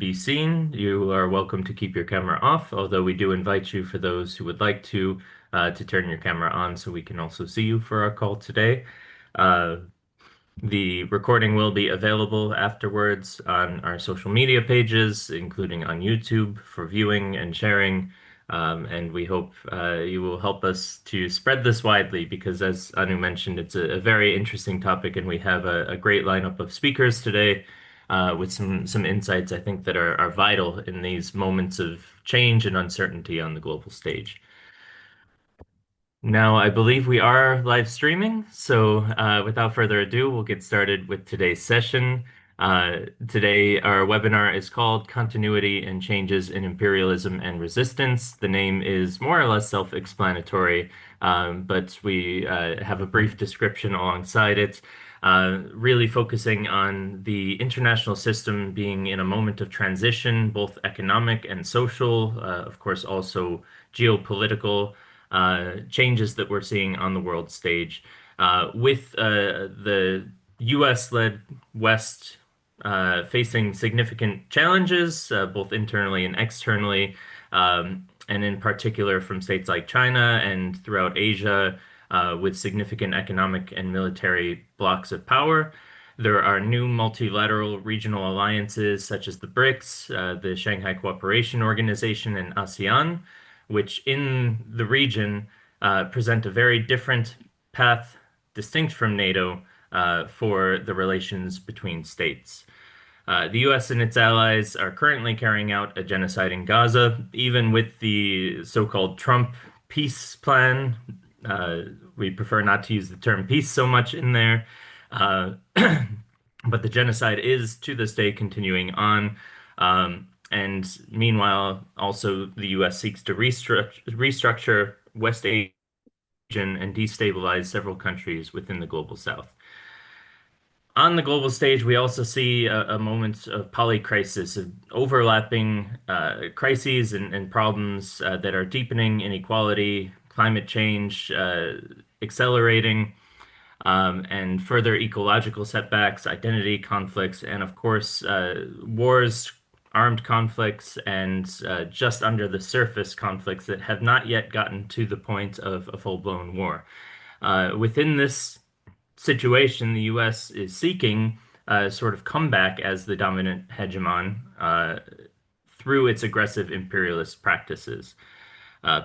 be seen, you are welcome to keep your camera off, although we do invite you, for those who would like to turn your camera on so we can also see you for our call today. Uh, the recording will be available afterwards on our social media pages, including on YouTube for viewing and sharing. And we hope you will help us to spread this widely because, as Anu mentioned, it's a very interesting topic, and we have a great lineup of speakers today with some insights I think that are vital in these moments of change and uncertainty on the global stage. Now, I believe we are live streaming, so without further ado, we'll get started with today's session. Today, our webinar is called Continuity and Changes in Imperialism and Resistance. The name is more or less self-explanatory, but we have a brief description alongside it, really focusing on the international system being in a moment of transition, both economic and social, of course, also geopolitical changes that we're seeing on the world stage, with the US-led West facing significant challenges, both internally and externally, and in particular from states like China and throughout Asia, with significant economic and military blocks of power. There are new multilateral regional alliances such as the BRICS, the Shanghai Cooperation Organization, and ASEAN, which in the region present a very different path, distinct from NATO, for the relations between states. The US and its allies are currently carrying out a genocide in Gaza, even with the so-called Trump peace plan. We prefer not to use the term peace so much in there. Uh, but the genocide is to this day continuing on. And meanwhile, also the US seeks to restructure West Asian and destabilize several countries within the global South. On the global stage, we also see a moment of polycrisis, of overlapping crises and problems that are deepening inequality, climate change, accelerating, and further ecological setbacks, identity conflicts, and of course, wars, armed conflicts, and just under the surface conflicts that have not yet gotten to the point of a full-blown war. Within this situation, the US is seeking a sort of comeback as the dominant hegemon through its aggressive imperialist practices.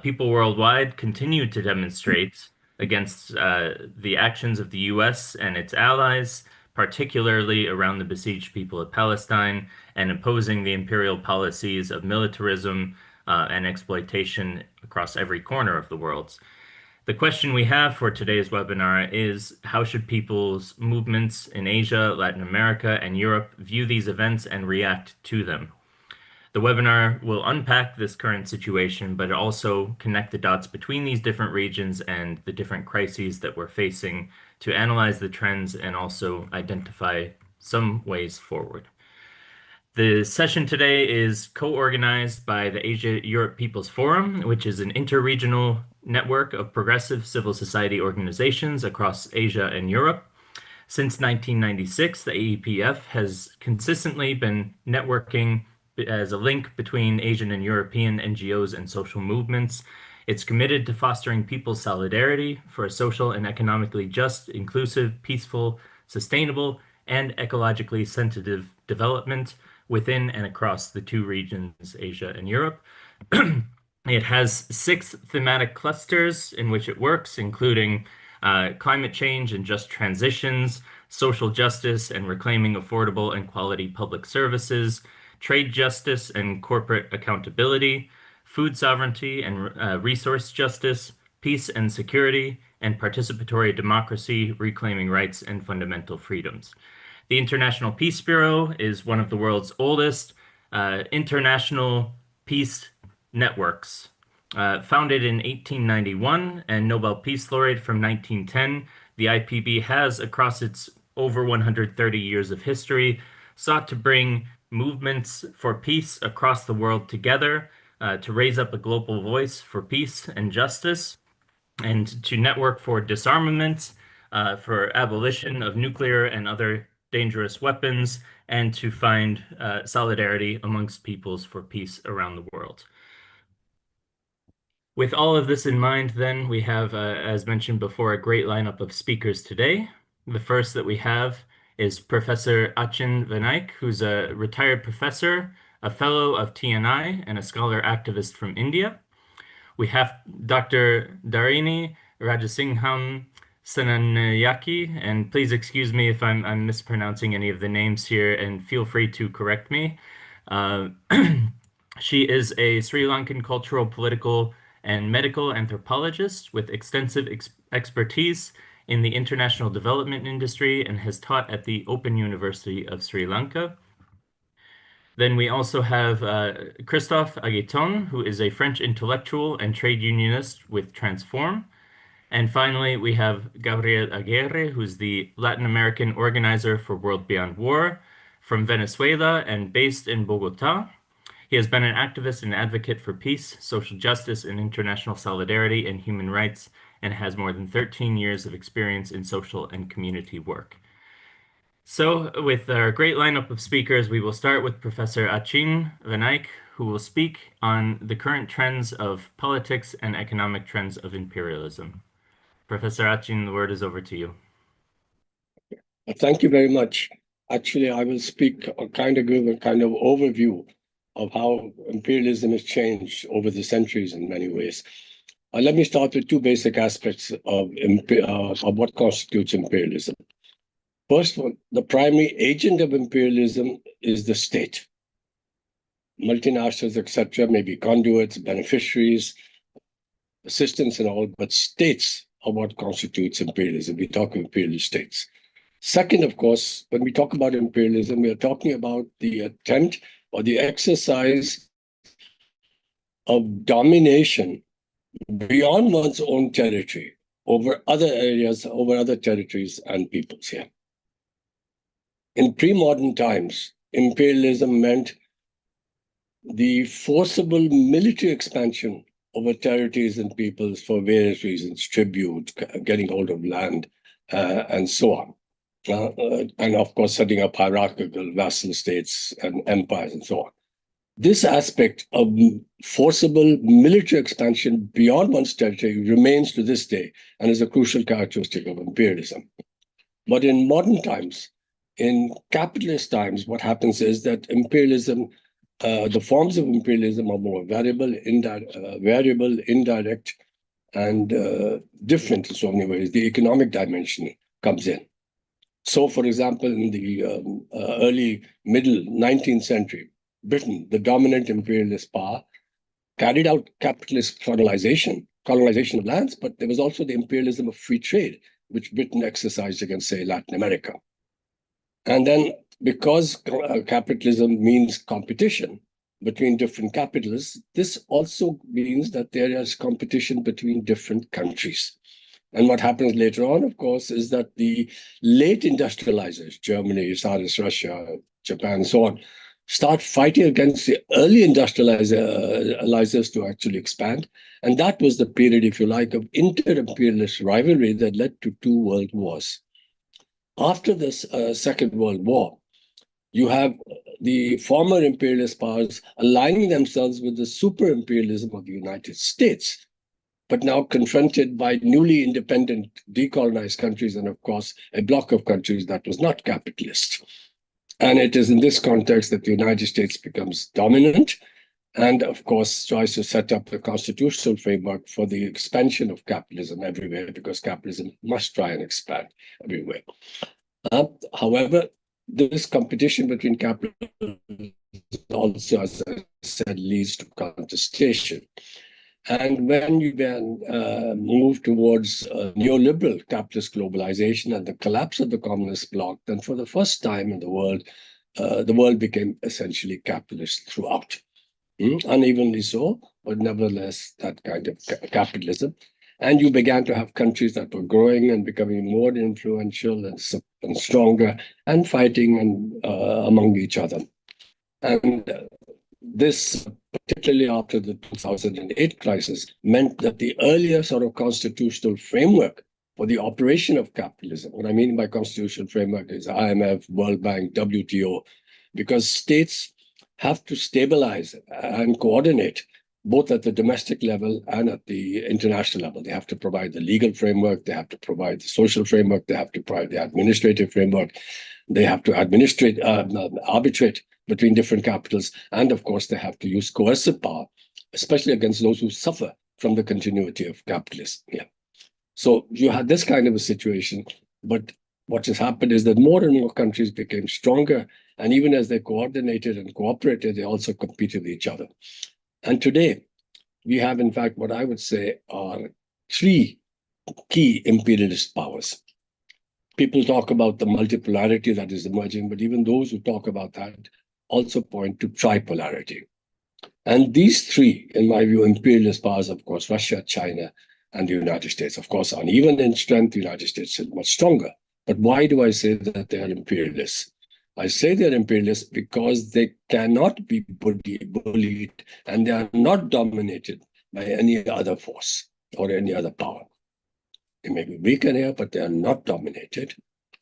People worldwide continue to demonstrate against the actions of the US and its allies, particularly around the besieged people of Palestine, and opposing the imperial policies of militarism and exploitation across every corner of the world. The question we have for today's webinar is, how should people's movements in Asia, Latin America, and Europe view these events and react to them? The webinar will unpack this current situation, but also connect the dots between these different regions and the different crises that we're facing to analyze the trends and also identify some ways forward. The session today is co-organized by the Asia-Europe People's Forum, which is an interregional network of progressive civil society organizations across Asia and Europe. Since 1996, the AEPF has consistently been networking as a link between Asian and European NGOs and social movements. It's committed to fostering people's solidarity for a social and economically just, inclusive, peaceful, sustainable, and ecologically sensitive development within and across the two regions, Asia and Europe. It has 6 thematic clusters in which it works, including climate change and just transitions, social justice and reclaiming affordable and quality public services, trade justice and corporate accountability, food sovereignty and resource justice, peace and security, and participatory democracy, reclaiming rights and fundamental freedoms. The International Peace Bureau is one of the world's oldest international peace networks. Founded in 1891 and Nobel Peace Laureate from 1910, the IPB has, across its over 130 years of history, sought to bring movements for peace across the world together, to raise up a global voice for peace and justice, and to network for disarmament, for abolition of nuclear and other dangerous weapons and to find solidarity amongst peoples for peace around the world. With all of this in mind, then, we have, as mentioned before, a great lineup of speakers today. The first that we have is Professor Achin Vinayak, who's a retired professor, a fellow of TNI, and a scholar activist from India. We have Dr. Dharini Rajasingham Senanayake, and please excuse me if I'm mispronouncing any of the names here, and feel free to correct me. Uh, she is a Sri Lankan cultural, political, and medical anthropologist with extensive expertise in the international development industry and has taught at the Open University of Sri Lanka. Then we also have Christophe Agueton, who is a French intellectual and trade unionist with Transform. And finally, we have Gabriel Aguirre, who's the Latin American organizer for World Beyond War from Venezuela and based in Bogota. He has been an activist and advocate for peace, social justice, and international solidarity and human rights, and has more than 13 years of experience in social and community work. So, with our great lineup of speakers, we will start with Professor Achin Vinayak, who will speak on the current trends of politics and economic trends of imperialism. Professor Achin, the word is over to you. Thank you very much. Actually, I will speak, give a kind of overview of how imperialism has changed over the centuries in many ways. Let me start with two basic aspects of what constitutes imperialism. First one, the primary agent of imperialism is the state. Multinationals, etc., may be conduits, beneficiaries, assistants and all, but states are what constitutes imperialism. We talk of imperialist states. Second, of course, when we talk about imperialism, we are talking about the attempt or the exercise of domination beyond one's own territory over other areas, over other territories and peoples here. In pre-modern times, imperialism meant the forcible military expansion over territories and peoples for various reasons, tribute, getting hold of land, and so on. And of course, setting up hierarchical vassal states and empires and so on. This aspect of forcible military expansion beyond one's territory remains to this day and is a crucial characteristic of imperialism. But in modern times, in capitalist times, what happens is that imperialism, the forms of imperialism are more variable, indirect, and different in so many ways. The economic dimension comes in. So, for example, in the early, middle 19th century, Britain, the dominant imperialist power, carried out capitalist colonization of lands, but there was also the imperialism of free trade, which Britain exercised against, say, Latin America. And then, because capitalism means competition between different capitalists, this also means that there is competition between different countries. And what happens later on, of course, is that the late industrializers, Germany, Tsarist Russia, Japan, and so on, start fighting against the early industrializers to actually expand. And that was the period, if you like, of inter-imperialist rivalry that led to two world wars. After this Second World War, you have the former imperialist powers aligning themselves with the super-imperialism of the United States, but now confronted by newly independent, decolonized countries, and of course, a block of countries that was not capitalist. And it is in this context that the United States becomes dominant and, of course, tries to set up the constitutional framework for the expansion of capitalism everywhere, because capitalism must try and expand everywhere. However, this competition between capitalists also, as I said, leads to contestation. And when you then move towards neoliberal capitalist globalization and the collapse of the communist bloc, then for the first time in the world became essentially capitalist throughout. Unevenly so, but nevertheless, that kind of capitalism. And you began to have countries that were growing and becoming more influential and stronger and fighting among each other. And this, particularly after the 2008 crisis, meant that the earlier sort of constitutional framework for the operation of capitalism. What I mean by constitutional framework is IMF, World Bank, WTO, because states have to stabilize and coordinate both at the domestic level and at the international level. They have to provide the legal framework, they have to provide the social framework, they have to provide the administrative framework, they have to arbitrate between different capitals, and of course, they have to use coercive power, especially against those who suffer from the continuity of capitalism. Yeah. So you had this kind of a situation, but what has happened is that more and more countries became stronger, and even as they coordinated and cooperated, they also competed with each other. And today, we have, in fact, what I would say are three key imperialist powers. People talk about the multipolarity that is emerging, but even those who talk about that also point to tripolarity. And these three, in my view, imperialist powers, of course, Russia, China, and the United States. Of course, uneven in strength, the United States is much stronger. But why do I say that they are imperialists? I say they're imperialists because they cannot be bullied and they are not dominated by any other force or any other power. They may be weaker here, but they are not dominated.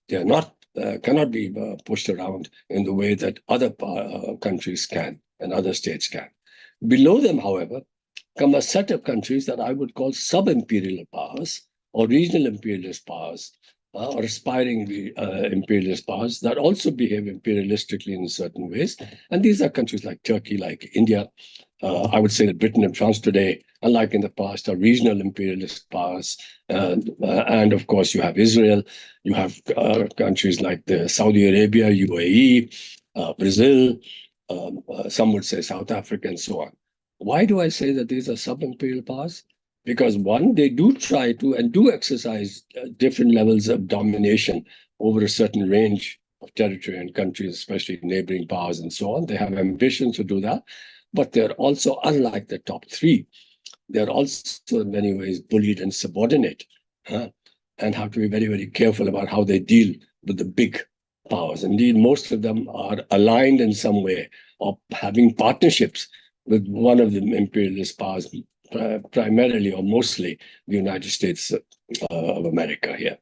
They are not cannot be pushed around in the way that other countries can and other states can. Below them, however, come a set of countries that I would call sub-imperial powers or regional imperialist powers or aspiring imperialist powers that also behave imperialistically in certain ways. And these are countries like Turkey, like India. I would say that Britain and France today, unlike in the past, are regional imperialist powers. And of course, you have Israel, you have countries like Saudi Arabia, UAE, Brazil, some would say South Africa, and so on. Why do I say that these are sub-imperial powers? Because one, they do try to and do exercise different levels of domination over a certain range of territory and countries, especially neighboring powers and so on. They have ambitions to do that, but they're also, unlike the top three, they're also in many ways bullied and subordinate, and have to be very, very careful about how they deal with the big powers. Indeed, most of them are aligned in some way or having partnerships with one of the imperialist powers, primarily or mostly the United States of America here.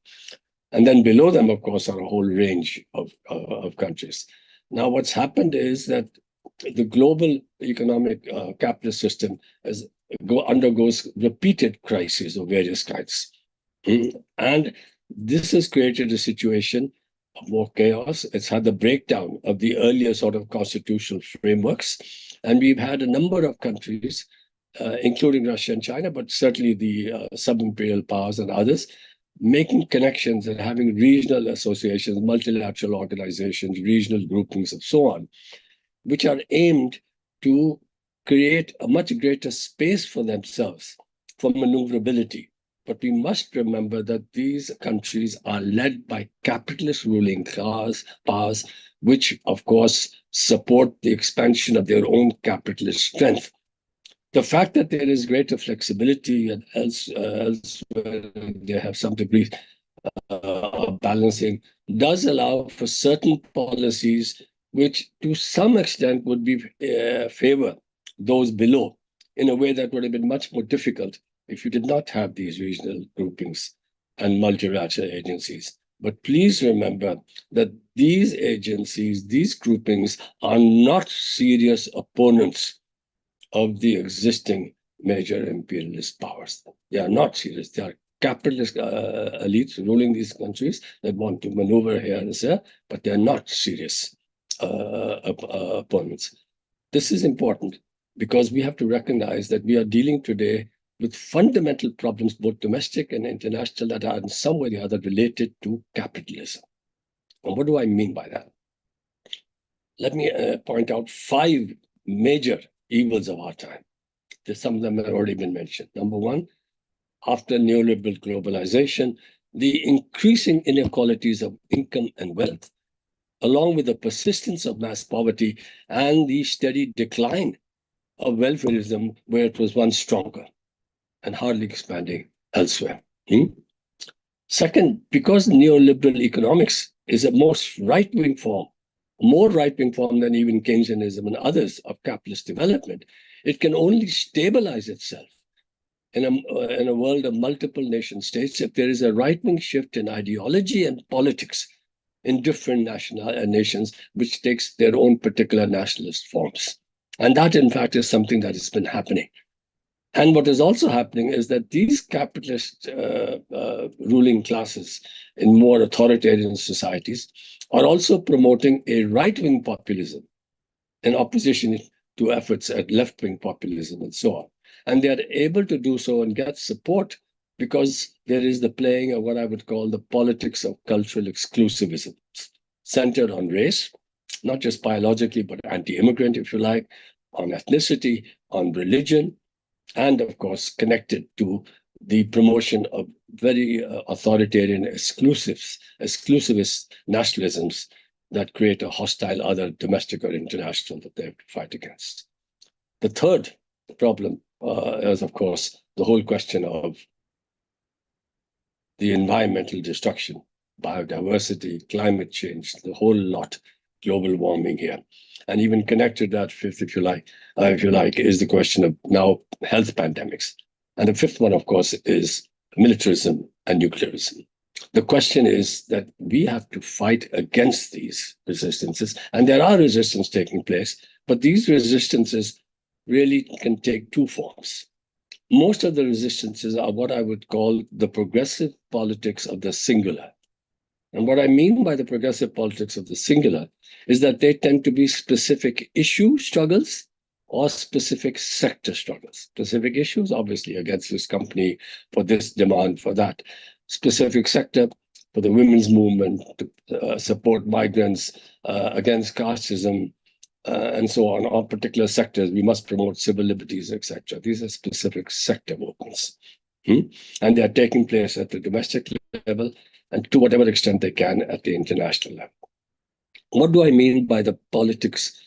And then below them, of course, are a whole range of countries. Now, what's happened is that the global economic capitalist system undergoes repeated crises of various kinds. And this has created a situation of more chaos. It's had the breakdown of the earlier sort of constitutional frameworks. And we've had a number of countries, including Russia and China, but certainly the sub-imperial powers and others, making connections and having regional associations, multilateral organizations, regional groupings, and so on, which are aimed to create a much greater space for themselves for maneuverability. But we must remember that these countries are led by capitalist ruling powers, which, of course, support the expansion of their own capitalist strength. The fact that there is greater flexibility and elsewhere they have some degree of balancing does allow for certain policies which to some extent would be favor those below in a way that would have been much more difficult if you did not have these regional groupings and multilateral agencies. But please remember that these agencies, these groupings are not serious opponents of the existing major imperialist powers. They are not serious. They are capitalist elites ruling these countries that want to maneuver here and there, but they're not serious opponents. This is important because we have to recognize that we are dealing today with fundamental problems, both domestic and international, that are in some way or the other related to capitalism. And what do I mean by that? Let me point out 5 major evils of our time. Some of them have already been mentioned. Number one, after neoliberal globalization, the increasing inequalities of income and wealth, along with the persistence of mass poverty and the steady decline of welfareism, where it was once stronger and hardly expanding elsewhere. Second, because neoliberal economics is a most right-wing form, more right-wing form than even Keynesianism and others of capitalist development, it can only stabilize itself in a world of multiple nation states if there is a right-wing shift in ideology and politics in different nations, which takes their own particular nationalist forms. And that, in fact, is something that has been happening. And what is also happening is that these capitalist ruling classes in more authoritarian societies are also promoting a right-wing populism in opposition to efforts at left-wing populism and so on. And they are able to do so and get support because there is the playing of what I would call the politics of cultural exclusivism, centered on race, not just biologically, but anti-immigrant, if you like, on ethnicity, on religion, and of course connected to the promotion of very authoritarian exclusivist nationalisms that create a hostile other, domestic or international, that they have to fight against. The third problem is, of course, the whole question of the environmental destruction, biodiversity, climate change, the whole lot, global warming here. And even connected to that fifth, if you like, is the question of now health pandemics. And the fifth one, of course, is militarism and nuclearism. The question is that we have to fight against these resistances, and there are resistance taking place, but these resistances really can take two forms. Most of the resistances are what I would call the progressive politics of the singular. And what I mean by the progressive politics of the singular is that they tend to be specific issue struggles or specific sector struggles. Specific issues, obviously, against this company for this demand, for that. Specific sector for the women's movement, to support migrants, against casteism, and so on. All particular sectors, we must promote civil liberties, etc. These are specific sector movements. And they are taking place at the domestic level and to whatever extent they can at the international level. What do I mean by the politics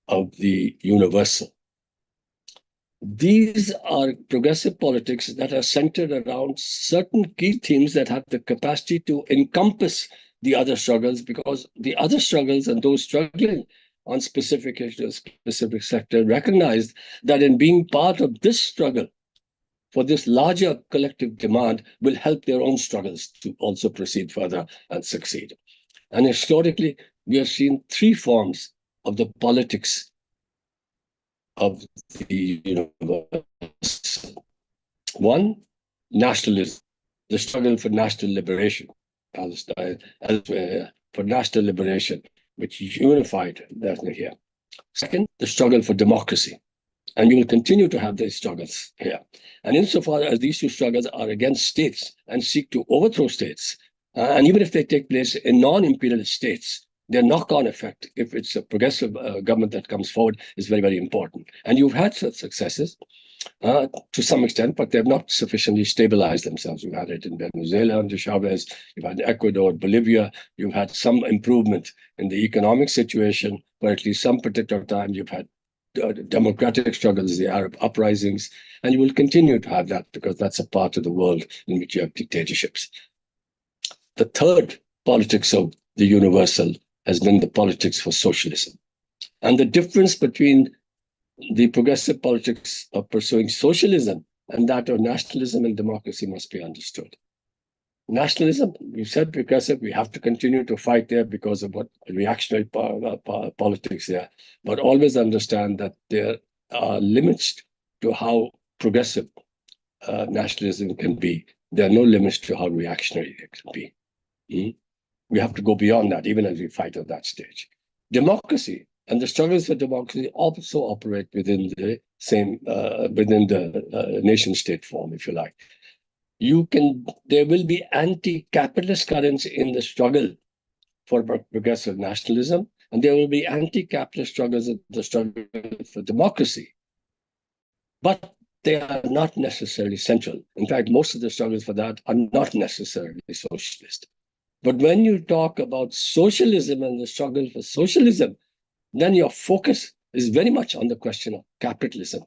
of the universal? These are progressive politics that are centered around certain key themes that have the capacity to encompass the other struggles, because the other struggles and those struggling on specific issues, specific sector, recognize that in being part of this struggle for this larger collective demand will help their own struggles to also proceed further and succeed. And historically, we have seen three forms of the politics of the universe. One, nationalism, the struggle for national liberation, Palestine, elsewhere, for national liberation, which unified that here. Second, the struggle for democracy. And you will continue to have these struggles here. And insofar as these two struggles are against states and seek to overthrow states, and even if they take place in non-imperialist states, their knock-on effect, if it's a progressive government that comes forward, is very, very important. And you've had such successes to some extent, but they've not sufficiently stabilized themselves. You've had it in Venezuela under Chavez, you've had Ecuador, Bolivia, you've had some improvement in the economic situation, but at least some particular time you've had democratic struggles, the Arab uprisings, and you will continue to have that because that's a part of the world in which you have dictatorships. The third politics of the universal has been the politics for socialism. And the difference between the progressive politics of pursuing socialism and that of nationalism and democracy must be understood. Nationalism, you said progressive, we have to continue to fight there because of what reactionary politics there, but always understand that there are limits to how progressive nationalism can be. There are no limits to how reactionary it can be. We have to go beyond that, even as we fight at that stage. Democracy and the struggles for democracy also operate within the same, within the nation-state form, if you like. There will be anti-capitalist currents in the struggle for progressive nationalism, and there will be anti-capitalist struggles in the struggle for democracy. But they are not necessarily central. In fact, most of the struggles for that are not necessarily socialist. But when you talk about socialism and the struggle for socialism, then your focus is very much on the question of capitalism.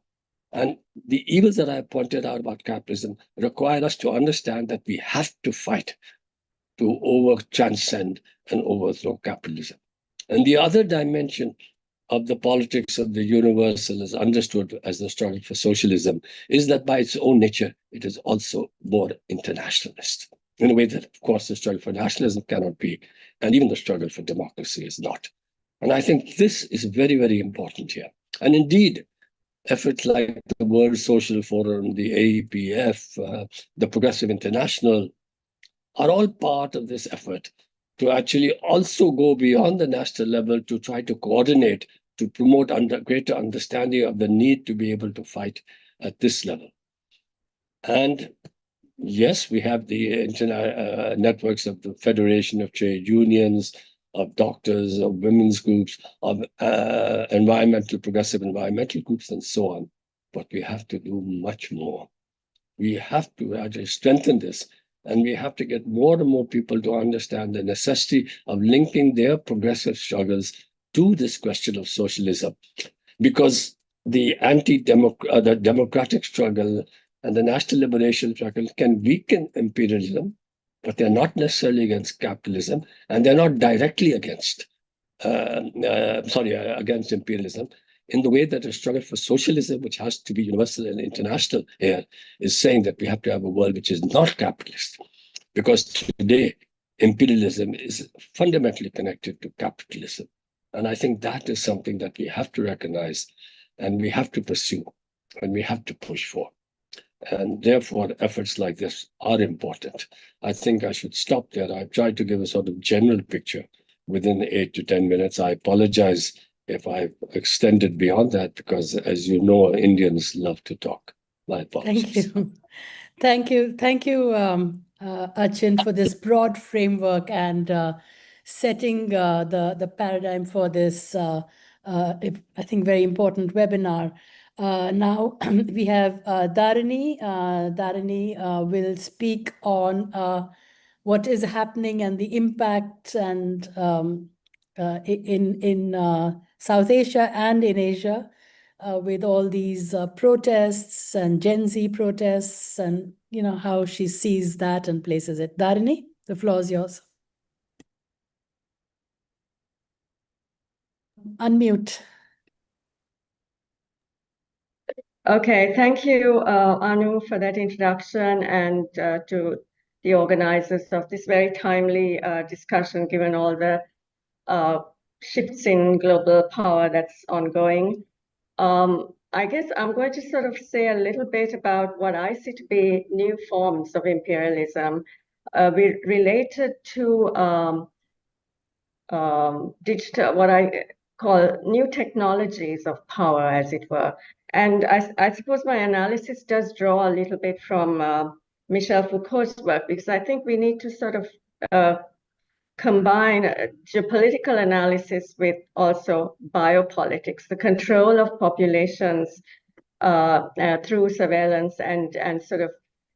And the evils that I pointed out about capitalism require us to understand that we have to fight to transcend and overthrow capitalism. And the other dimension of the politics of the universal is understood as the struggle for socialism is that by its own nature, it is also more internationalist in a way that, of course, the struggle for nationalism cannot be, and even the struggle for democracy is not. And I think this is very, very important here. And indeed, efforts like the World Social Forum, the AEPF, the Progressive International are all part of this effort to actually also go beyond the national level to try to coordinate, to promote greater understanding of the need to be able to fight at this level. And yes, we have the internet networks of the Federation of Trade Unions, of doctors, of women's groups, of progressive environmental groups, and so on. But we have to do much more. We have to actually strengthen this, and we have to get more and more people to understand the necessity of linking their progressive struggles to this question of socialism. Because the the democratic struggle and the national liberation struggle can weaken imperialism, but they're not necessarily against capitalism, and they're not directly against against imperialism, in the way that a struggle for socialism, which has to be universal and international here, is saying that we have to have a world which is not capitalist. Because today, imperialism is fundamentally connected to capitalism. And I think that is something that we have to recognize, and we have to pursue, and we have to push for. And therefore, efforts like this are important. I think I should stop there. I've tried to give a sort of general picture within 8 to 10 minutes. I apologize if I've extended beyond that, because as you know, Indians love to talk. My apologies. Thank you. Thank you, Achin, for this broad framework and setting the paradigm for this, I think, very important webinar. Now we have Dharini. Dharini will speak on what is happening and the impact and in South Asia and in Asia with all these protests and Gen Z protests, and how she sees that and places it. Dharini, the floor is yours. Unmute. Okay, thank you, Anu, for that introduction, and to the organizers of this very timely discussion, given all the shifts in global power that's ongoing. I guess I'm going to sort of say a little bit about what I see to be new forms of imperialism related to digital, what I call new technologies of power, as it were. And I suppose my analysis does draw a little bit from Michel Foucault's work, because I think we need to sort of combine geopolitical analysis with also biopolitics, the control of populations through surveillance and sort of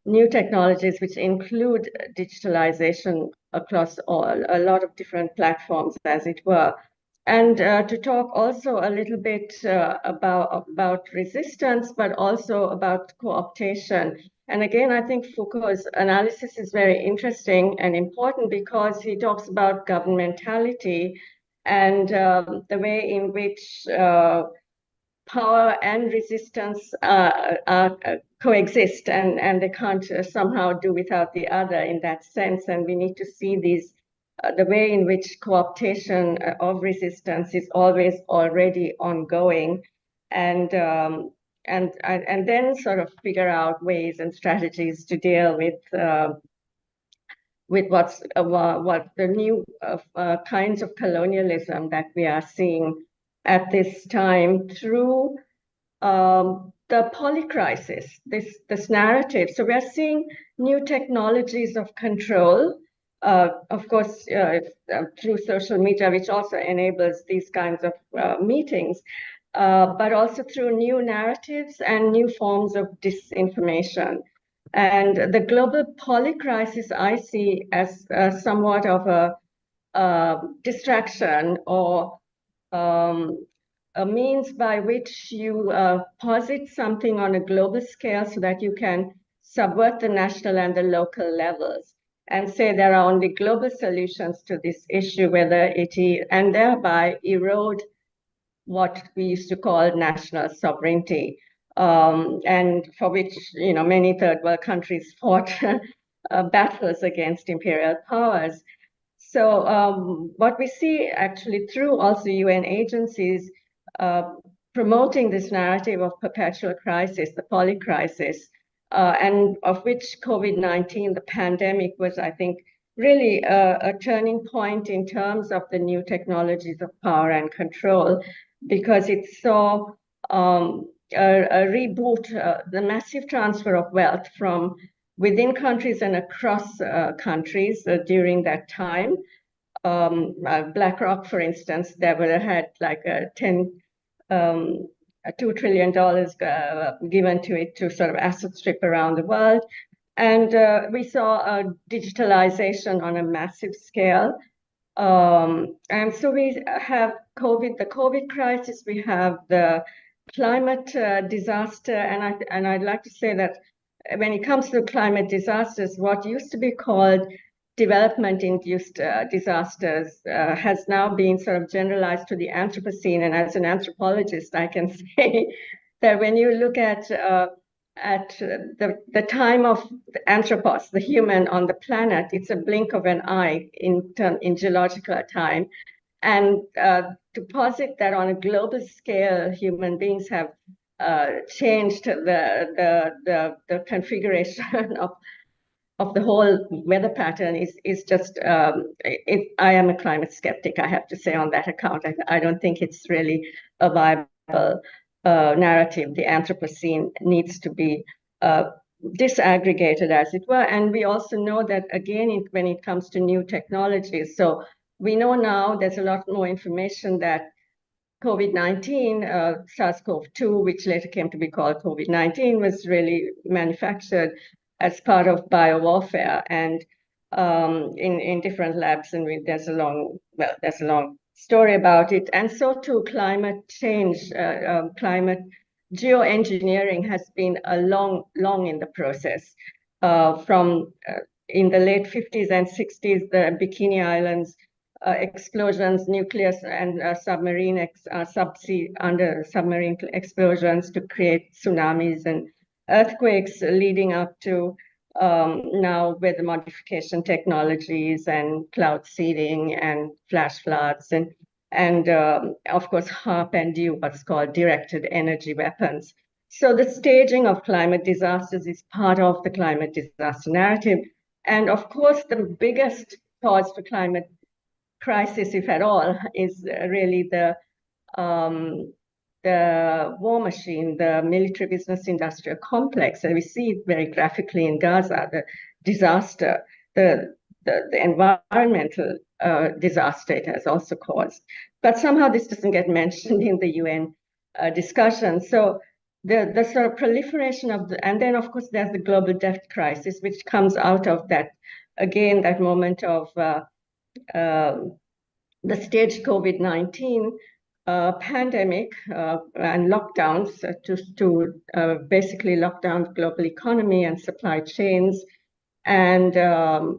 new technologies, which include digitalization across a lot of different platforms, as it were. And to talk also a little bit about resistance, but also about co-optation. And again, I think Foucault's analysis is very interesting and important, because he talks about governmentality and the way in which power and resistance coexist, and they can't somehow do without the other in that sense. And we need to see these, the way in which co-optation of resistance is always already ongoing, and then sort of figure out ways and strategies to deal with what the new kinds of colonialism that we are seeing at this time through the polycrisis, this narrative. So we're seeing new technologies of control, of course, through social media, which also enables these kinds of meetings, but also through new narratives and new forms of disinformation. And the global polycrisis I see as somewhat of a distraction, or a means by which you posit something on a global scale so that you can subvert the national and the local levels and say there are only global solutions to this issue, whether it is, and thereby erode what we used to call national sovereignty, and for which many third world countries fought battles against imperial powers. So what we see actually through also UN agencies promoting this narrative of perpetual crisis, the polycrisis, and of which COVID-19, the pandemic, was, I think, really a turning point in terms of the new technologies of power and control, because it saw a reboot, the massive transfer of wealth from within countries and across countries during that time. BlackRock, for instance, they would have had like $2 trillion given to it to sort of asset strip around the world. And we saw a digitalization on a massive scale. And so we have the COVID crisis, we have the climate disaster, and I'd like to say that when it comes to climate disasters, what used to be called development-induced disasters has now been sort of generalized to the Anthropocene. And as an anthropologist, I can say that when you look at the time of the anthropos, the human on the planet, it's a blink of an eye in geological time. And to posit that on a global scale, human beings have changed the configuration of the whole weather pattern is just, I am a climate skeptic, I have to say, on that account. I don't think it's really a viable narrative. The Anthropocene needs to be disaggregated, as it were. And we also know that, again, when it comes to new technologies, so we know now there's a lot more information that COVID-19, SARS-CoV-2, which later came to be called COVID-19, was really manufactured as part of biowarfare and in different labs. And there's a long story about it. And so too, climate change, climate geoengineering has been long in the process. From in the late 50s and 60s, the Bikini Islands explosions, nuclear and submarine under submarine explosions to create tsunamis and earthquakes, leading up to now weather modification technologies and cloud seeding and flash floods and of course HARP and what's called directed energy weapons. So the staging of climate disasters is part of the climate disaster narrative. And of course, the biggest cause for climate crisis, if at all, is really the war machine, the military business industrial complex. And we see it very graphically in Gaza, the disaster, the environmental disaster it has also caused. But somehow this doesn't get mentioned in the UN discussion. So the sort of proliferation of and then of course there's the global debt crisis, which comes out of that, again, that moment of the staged COVID-19 pandemic and lockdowns to basically lock down the global economy and supply chains, and that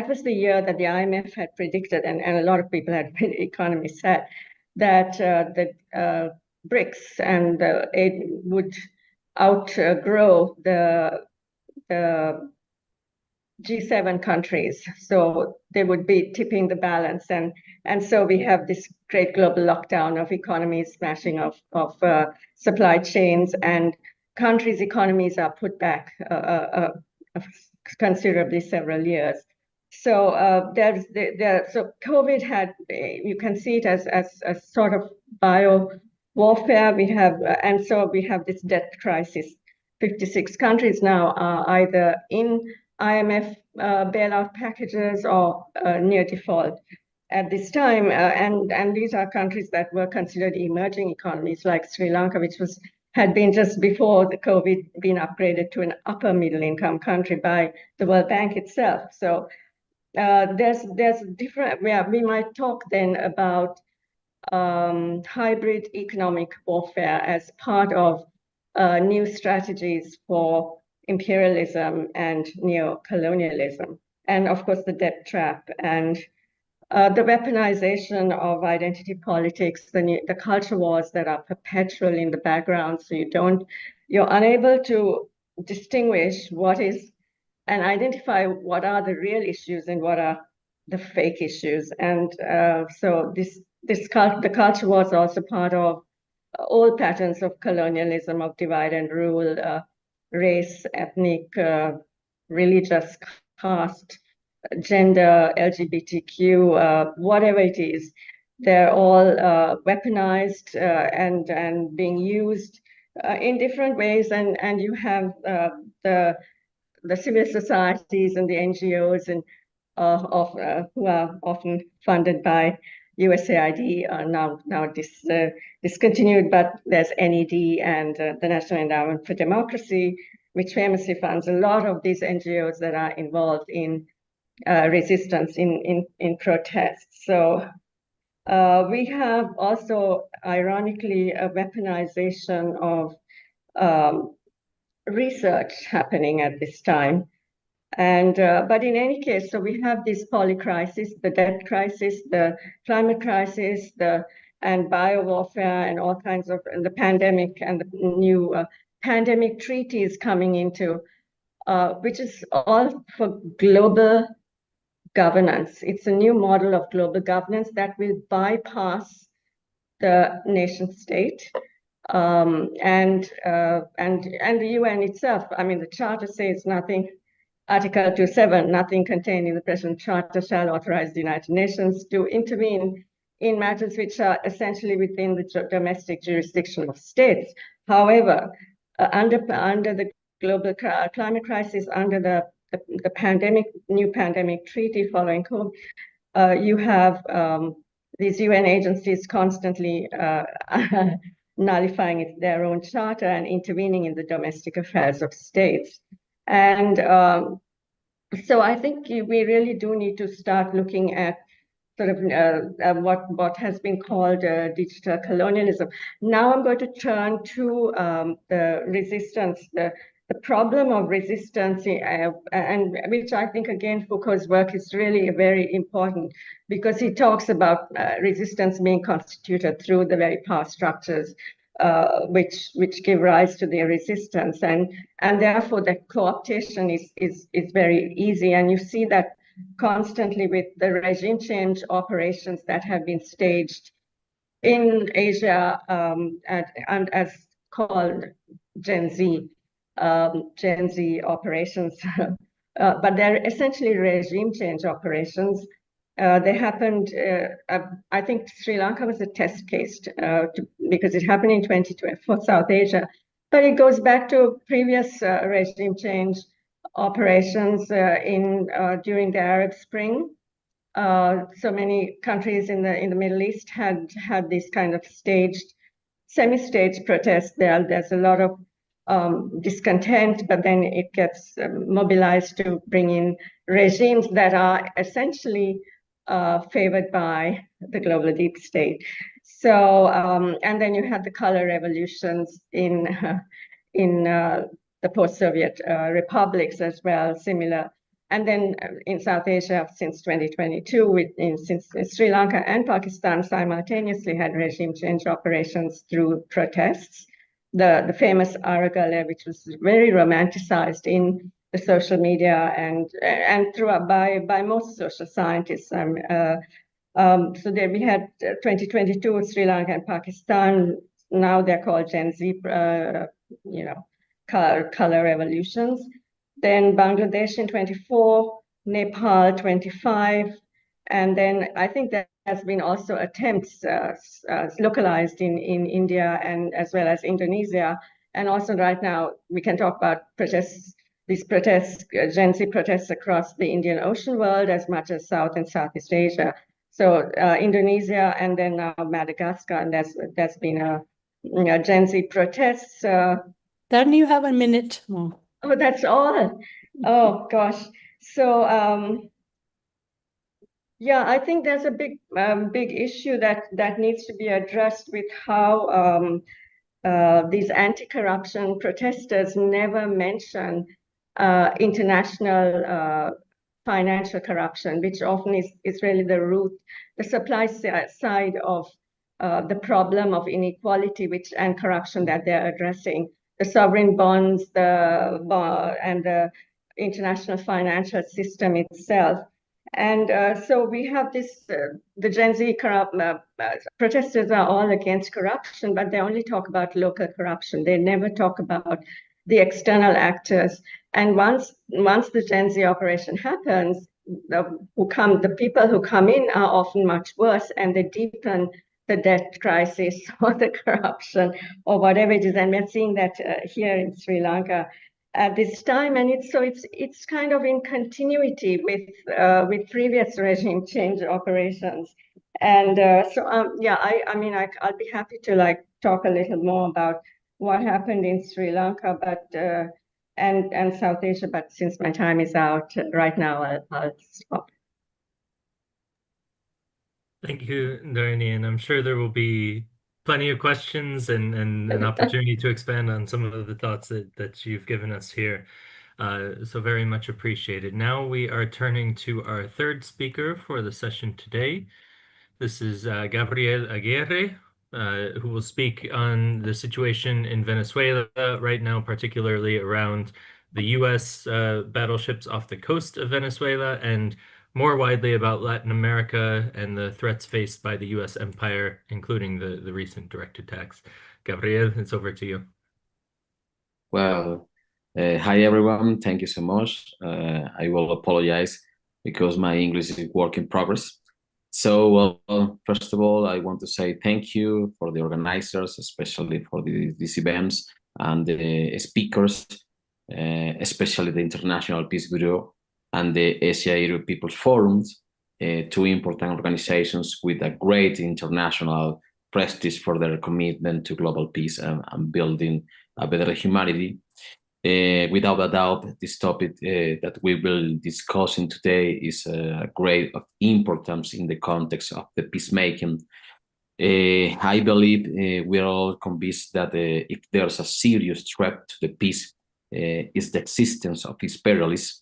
was the year that the IMF had predicted, and a lot of people had, economists had, that the BRICS and the aid would outgrow the G7 countries, so they would be tipping the balance, and so we have this great global lockdown of economies, smashing of supply chains, and countries' economies are put back considerably several years. So so COVID had, you can see it as a sort of bio warfare. We have, and so we have this debt crisis. 56 countries now are either in IMF bailout packages or near default at this time. And these are countries that were considered emerging economies, like Sri Lanka, which had been just before the COVID been upgraded to an upper middle income country by the World Bank itself. So there's different, we might talk then about hybrid economic warfare as part of new strategies for imperialism and neo-colonialism, and of course the debt trap. And the weaponization of identity politics, the culture wars that are perpetual in the background. So you're unable to distinguish what is and identify what are the real issues and what are the fake issues. And so the culture was also part of all patterns of colonialism, of divide and rule, race, ethnic, religious, caste, gender, LGBTQ, whatever it is. They're all weaponized and being used in different ways. And you have the civil societies and the NGOs and who are often funded by USAID are now discontinued, but there's NED and the National Endowment for Democracy, which famously funds a lot of these NGOs that are involved in resistance in protests. So we have also, ironically, a weaponization of research happening at this time. And but in any case, so we have this polycrisis, the debt crisis, the climate crisis, and biowarfare, and all kinds of and the pandemic and the new pandemic treaties coming into, which is all for global governance. It's a new model of global governance that will bypass the nation state. And the UN itself. I mean, the charter says nothing. Article 2.7, nothing contained in the present charter shall authorize the United Nations to intervene in matters which are essentially within the domestic jurisdiction of states. However, under the global climate crisis, under the new pandemic treaty following COVID, you have these UN agencies constantly nullifying their own charter and intervening in the domestic affairs of states. And so I think we really do need to start looking at sort of what has been called digital colonialism. Now I'm going to turn to the resistance, the problem of resistance, and which I think, again, Foucault's work is really very important, because he talks about resistance being constituted through the very power structures which give rise to their resistance, and therefore the co-optation is very easy, and you see that constantly with the regime change operations that have been staged in Asia and as called Gen Z operations, but they're essentially regime change operations. They happened, I think Sri Lanka was a test case because it happened in 2020 for South Asia, but it goes back to previous regime change operations during the Arab Spring. So many countries in the Middle East had this kind of semi-staged protests. There's a lot of discontent, but then it gets mobilized to bring in regimes that are essentially favored by the global deep state. So, and then you had the color revolutions in the post-Soviet republics as well, similar. And then in South Asia, since 2022, since Sri Lanka and Pakistan simultaneously had regime change operations through protests. The famous Aragale, which was very romanticized in the social media and throughout by most social scientists. So there we had 2022 Sri Lanka and Pakistan. Now they're called Gen Z, color revolutions. Then Bangladesh in 24, Nepal 25, and then I think there has been also attempts localized in India and as well as Indonesia, and also right now we can talk about these protests, Gen Z protests across the Indian Ocean world as much as South and Southeast Asia. So Indonesia and then now Madagascar, and there's been a Gen Z protests. Then you have a minute more. Oh, that's all. Oh gosh. So yeah, I think there's a big issue that needs to be addressed with how these anti-corruption protesters never mention international financial corruption, which often is really the root, the supply side of the problem of inequality and corruption that they're addressing. The sovereign bonds, and the international financial system itself. And so we have this, the Gen Z protesters are all against corruption, but they only talk about local corruption. They never talk about the external actors. And once the Gen Z operation happens, the people who come in are often much worse, and they deepen the debt crisis or the corruption or whatever it is. And we're seeing that here in Sri Lanka at this time, and it's kind of in continuity with previous regime change operations. And yeah, I'll be happy to talk a little more about what happened in Sri Lanka, but and South Asia. But since my time is out right now, I'll stop. Thank you, Dharini, and I'm sure there will be plenty of questions and an opportunity to expand on some of the thoughts that you've given us here. So very much appreciated. Now we are turning to our third speaker for the session today. This is Gabriel Aguirre, who will speak on the situation in Venezuela right now, particularly around the U.S. Battleships off the coast of Venezuela, and more widely about Latin America and the threats faced by the U.S. empire, including the recent direct attacks. Gabriel, it's over to you. Well, hi everyone. Thank you so much. I will apologize because my English is work in progress. So, first of all, I want to say thank you for the organizers, especially for these events, and the speakers, especially the International Peace Bureau and the Asia-Europe People's Forums, two important organizations with a great international prestige for their commitment to global peace and building a better humanity. Without a doubt, this topic that we will discussing today is great of importance in the context of the peacemaking. I believe we are all convinced that if there's a serious threat to the peace, is the existence of imperialism,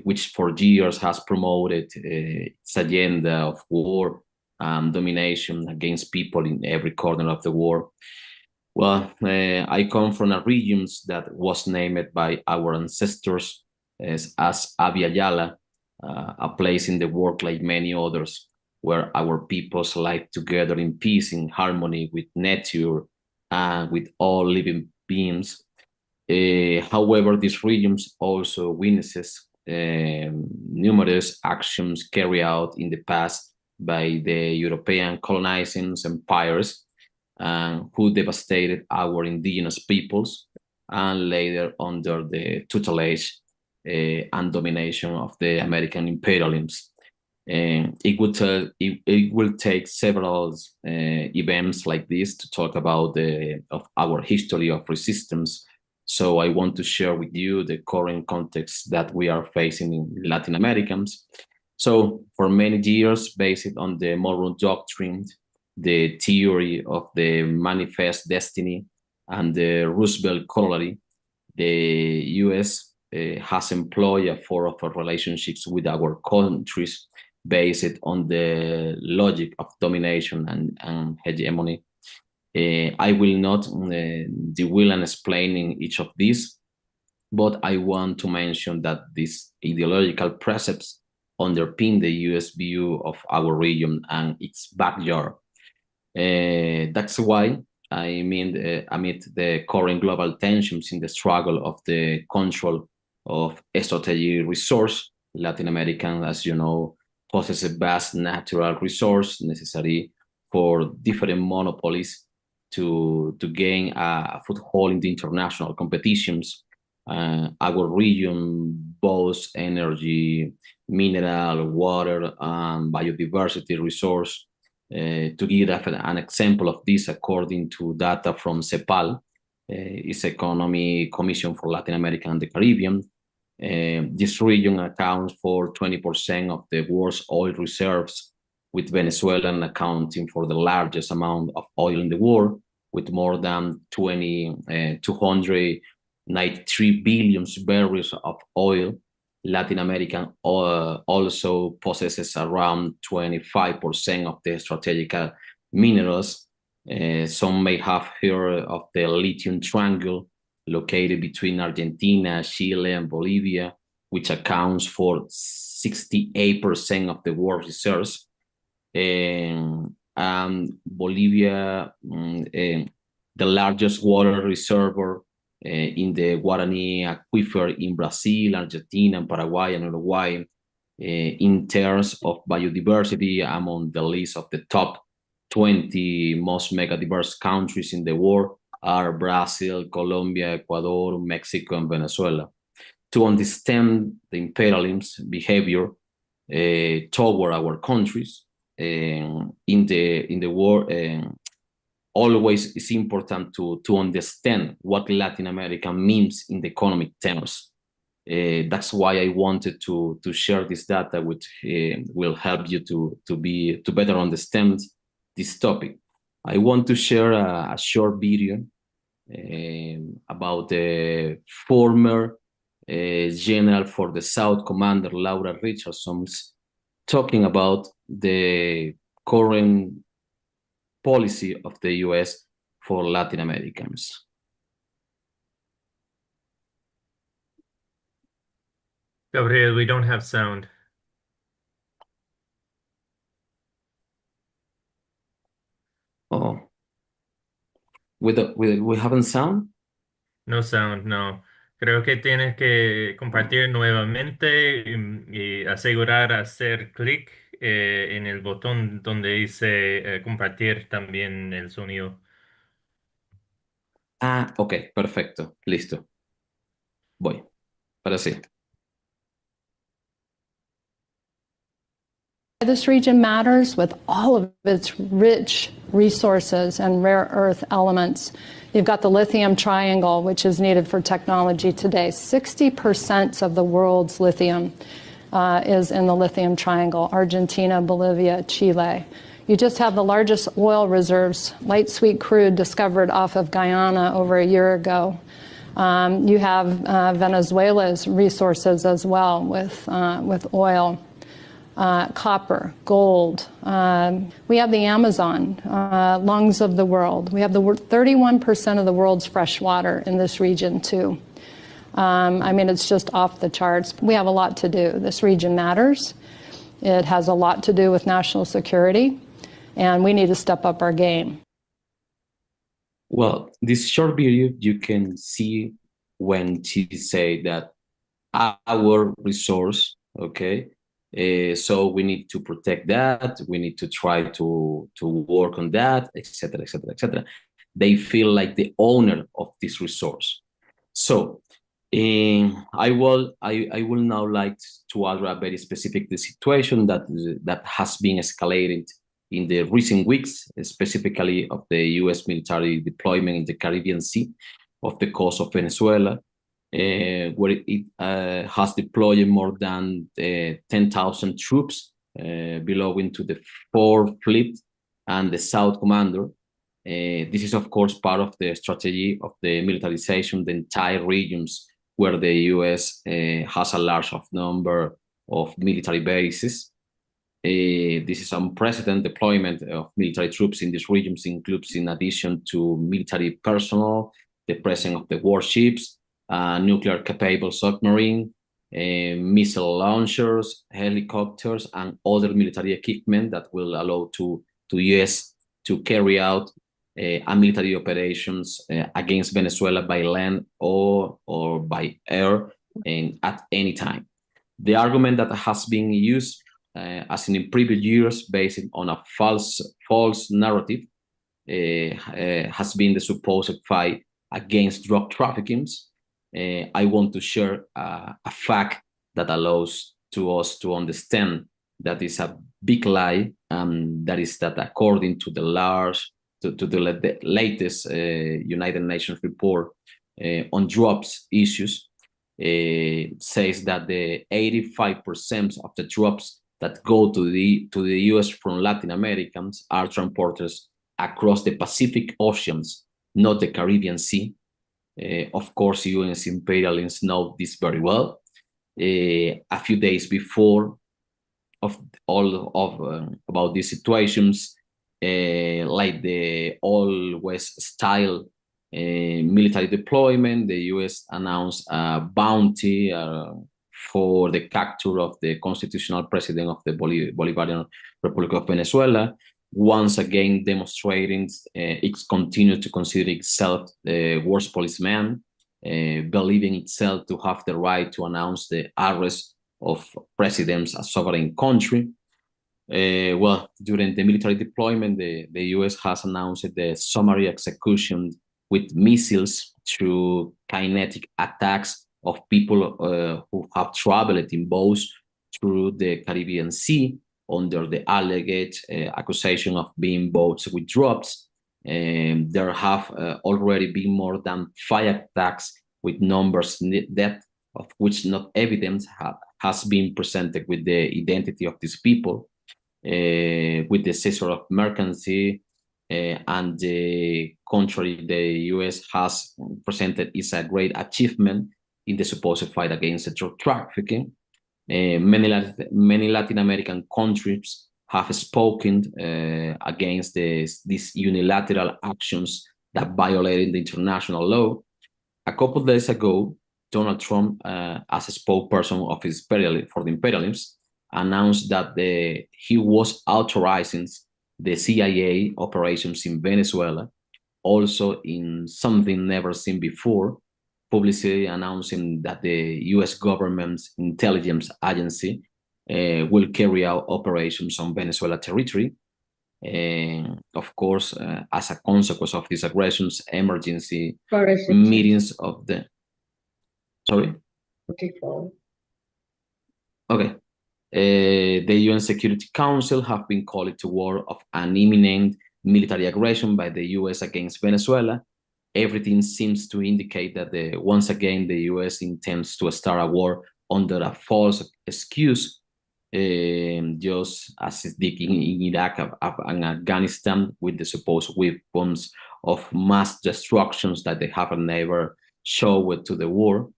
which for years has promoted its agenda of war and domination against people in every corner of the world. Well, I come from a region that was named by our ancestors as Abya Yala, a place in the world like many others, where our peoples live together in peace, in harmony with nature and with all living beings. However, these regions also witnesses numerous actions carried out in the past by the European colonizing empires, who devastated our indigenous peoples, and later under the tutelage and domination of the American imperialism. It will take several events like this to talk about of our history of resistance. So I want to share with you the current context that we are facing in Latin Americans. So for many years, based on the Monroe Doctrine, the theory of the manifest destiny, and the Roosevelt corollary, the U.S. has employed a form of relationships with our countries based on the logic of domination and hegemony. I will not dwell on explaining each of these, but I want to mention that these ideological precepts underpin the U.S. view of our region and its backyard. That's why, I mean, amid the current global tensions in the struggle of the control of a strategic resource, Latin America, as you know, possesses a vast natural resource necessary for different monopolies to gain a foothold in the international competitions. Our region boasts energy, mineral, water, and biodiversity resource. To give an example of this, according to data from CEPAL, its Economy Commission for Latin America and the Caribbean, this region accounts for 20% of the world's oil reserves, with Venezuela accounting for the largest amount of oil in the world, with more than 293 billion barrels of oil. Latin America also possesses around 25% of the strategic minerals. Some may have heard of the lithium triangle located between Argentina, Chile, and Bolivia, which accounts for 68% of the world reserves. Bolivia, the largest water reservoir in the Guarani aquifer in Brazil, Argentina, and Paraguay, and Uruguay, in terms of biodiversity, among the list of the top 20 most megadiverse countries in the world are Brazil, Colombia, Ecuador, Mexico, and Venezuela. To understand the imperialism's behavior toward our countries in the war, always it's important to understand what Latin America means in the economic terms. That's why I wanted to share this data, which will help you to better understand this topic. I want to share a short video about the former general for the South Commander Laura Richardson's talking about the current policy of the US for Latin Americans. Gabriel, we don't have sound. Oh, we haven't sound? No sound, no. Creo que tienes que compartir nuevamente y asegurar hacer clic en el botón donde dice compartir también el sonido. Ah, ok, perfecto, listo. Voy, ahora sí. This region matters with all of its rich resources and rare earth elements. You've got the lithium triangle, which is needed for technology today. 60% of the world's lithium is in the lithium triangle, Argentina, Bolivia, Chile. You just have the largest oil reserves, light sweet crude discovered off of Guyana over a year ago. You have Venezuela's resources as well with oil. Copper, gold. We have the Amazon, lungs of the world. We have 31% of the world's fresh water in this region too. I mean, it's just off the charts. We have a lot to do. This region matters. It has a lot to do with national security, and we need to step up our game. Well, this short video, you can see when she say that our resource, okay, so we need to protect that. We need to try to work on that, etc., etc., etc. They feel like the owner of this resource. So I will now like to address a very specific the situation that has been escalated in the recent weeks, specifically of the U.S. military deployment in the Caribbean Sea off the coast of Venezuela, where it has deployed more than 10,000 troops belonging to the 4th Fleet and the South Commander. This is, of course, part of the strategy of the militarization of the entire regions where the U.S. has a large number of military bases. This is unprecedented deployment of military troops in these regions includes, in addition to military personnel, the presence of the warships, nuclear-capable submarine, missile launchers, helicopters, and other military equipment that will allow to U.S. to carry out military operations against Venezuela by land or by air and at any time. The argument that has been used as in previous years based on a false narrative has been the supposed fight against drug trafficking. I want to share a fact that allows to us to understand that is a big lie, and that is that according to the latest United Nations report on drugs issues, says that the 85% of the drugs that go to the U.S. from Latin Americans are transported across the Pacific Oceans, not the Caribbean Sea. Of course, U.S. imperialists know this very well. a few days before of all of about these situations, like the all West style military deployment. The US announced a bounty for the capture of the constitutional president of the Bolivarian Republic of Venezuela, once again demonstrating it continues to consider itself the worst policeman, believing itself to have the right to announce the arrest of presidents a sovereign country. Well, during the military deployment, the US has announced the summary execution with missiles through kinetic attacks of people who have traveled in boats through the Caribbean Sea under the alleged accusation of being boats with drops. There have already been more than 5 attacks with numbers dead, of which not evidence has been presented with the identity of these people, with the seizure of mercancy, and the contrary, the US has presented is a great achievement in the supposed fight against drug trafficking. Many Latin American countries have spoken against these unilateral actions that violate the international law. A couple of days ago, Donald Trump, as a spokesperson of for the imperialists, announced that he was authorizing the CIA operations in Venezuela, also in something never seen before, publicly announcing that the US government's intelligence agency will carry out operations on Venezuela territory. Of course, as a consequence of these aggressions, emergency meetings of the... Sorry? Okay. The UN Security Council have been called to war of an imminent military aggression by the US against Venezuela. Everything seems to indicate that once again the US intends to start a war under a false excuse, just as it did in Iraq and Afghanistan, with the supposed weapons of mass destructions that they have never showed to the war.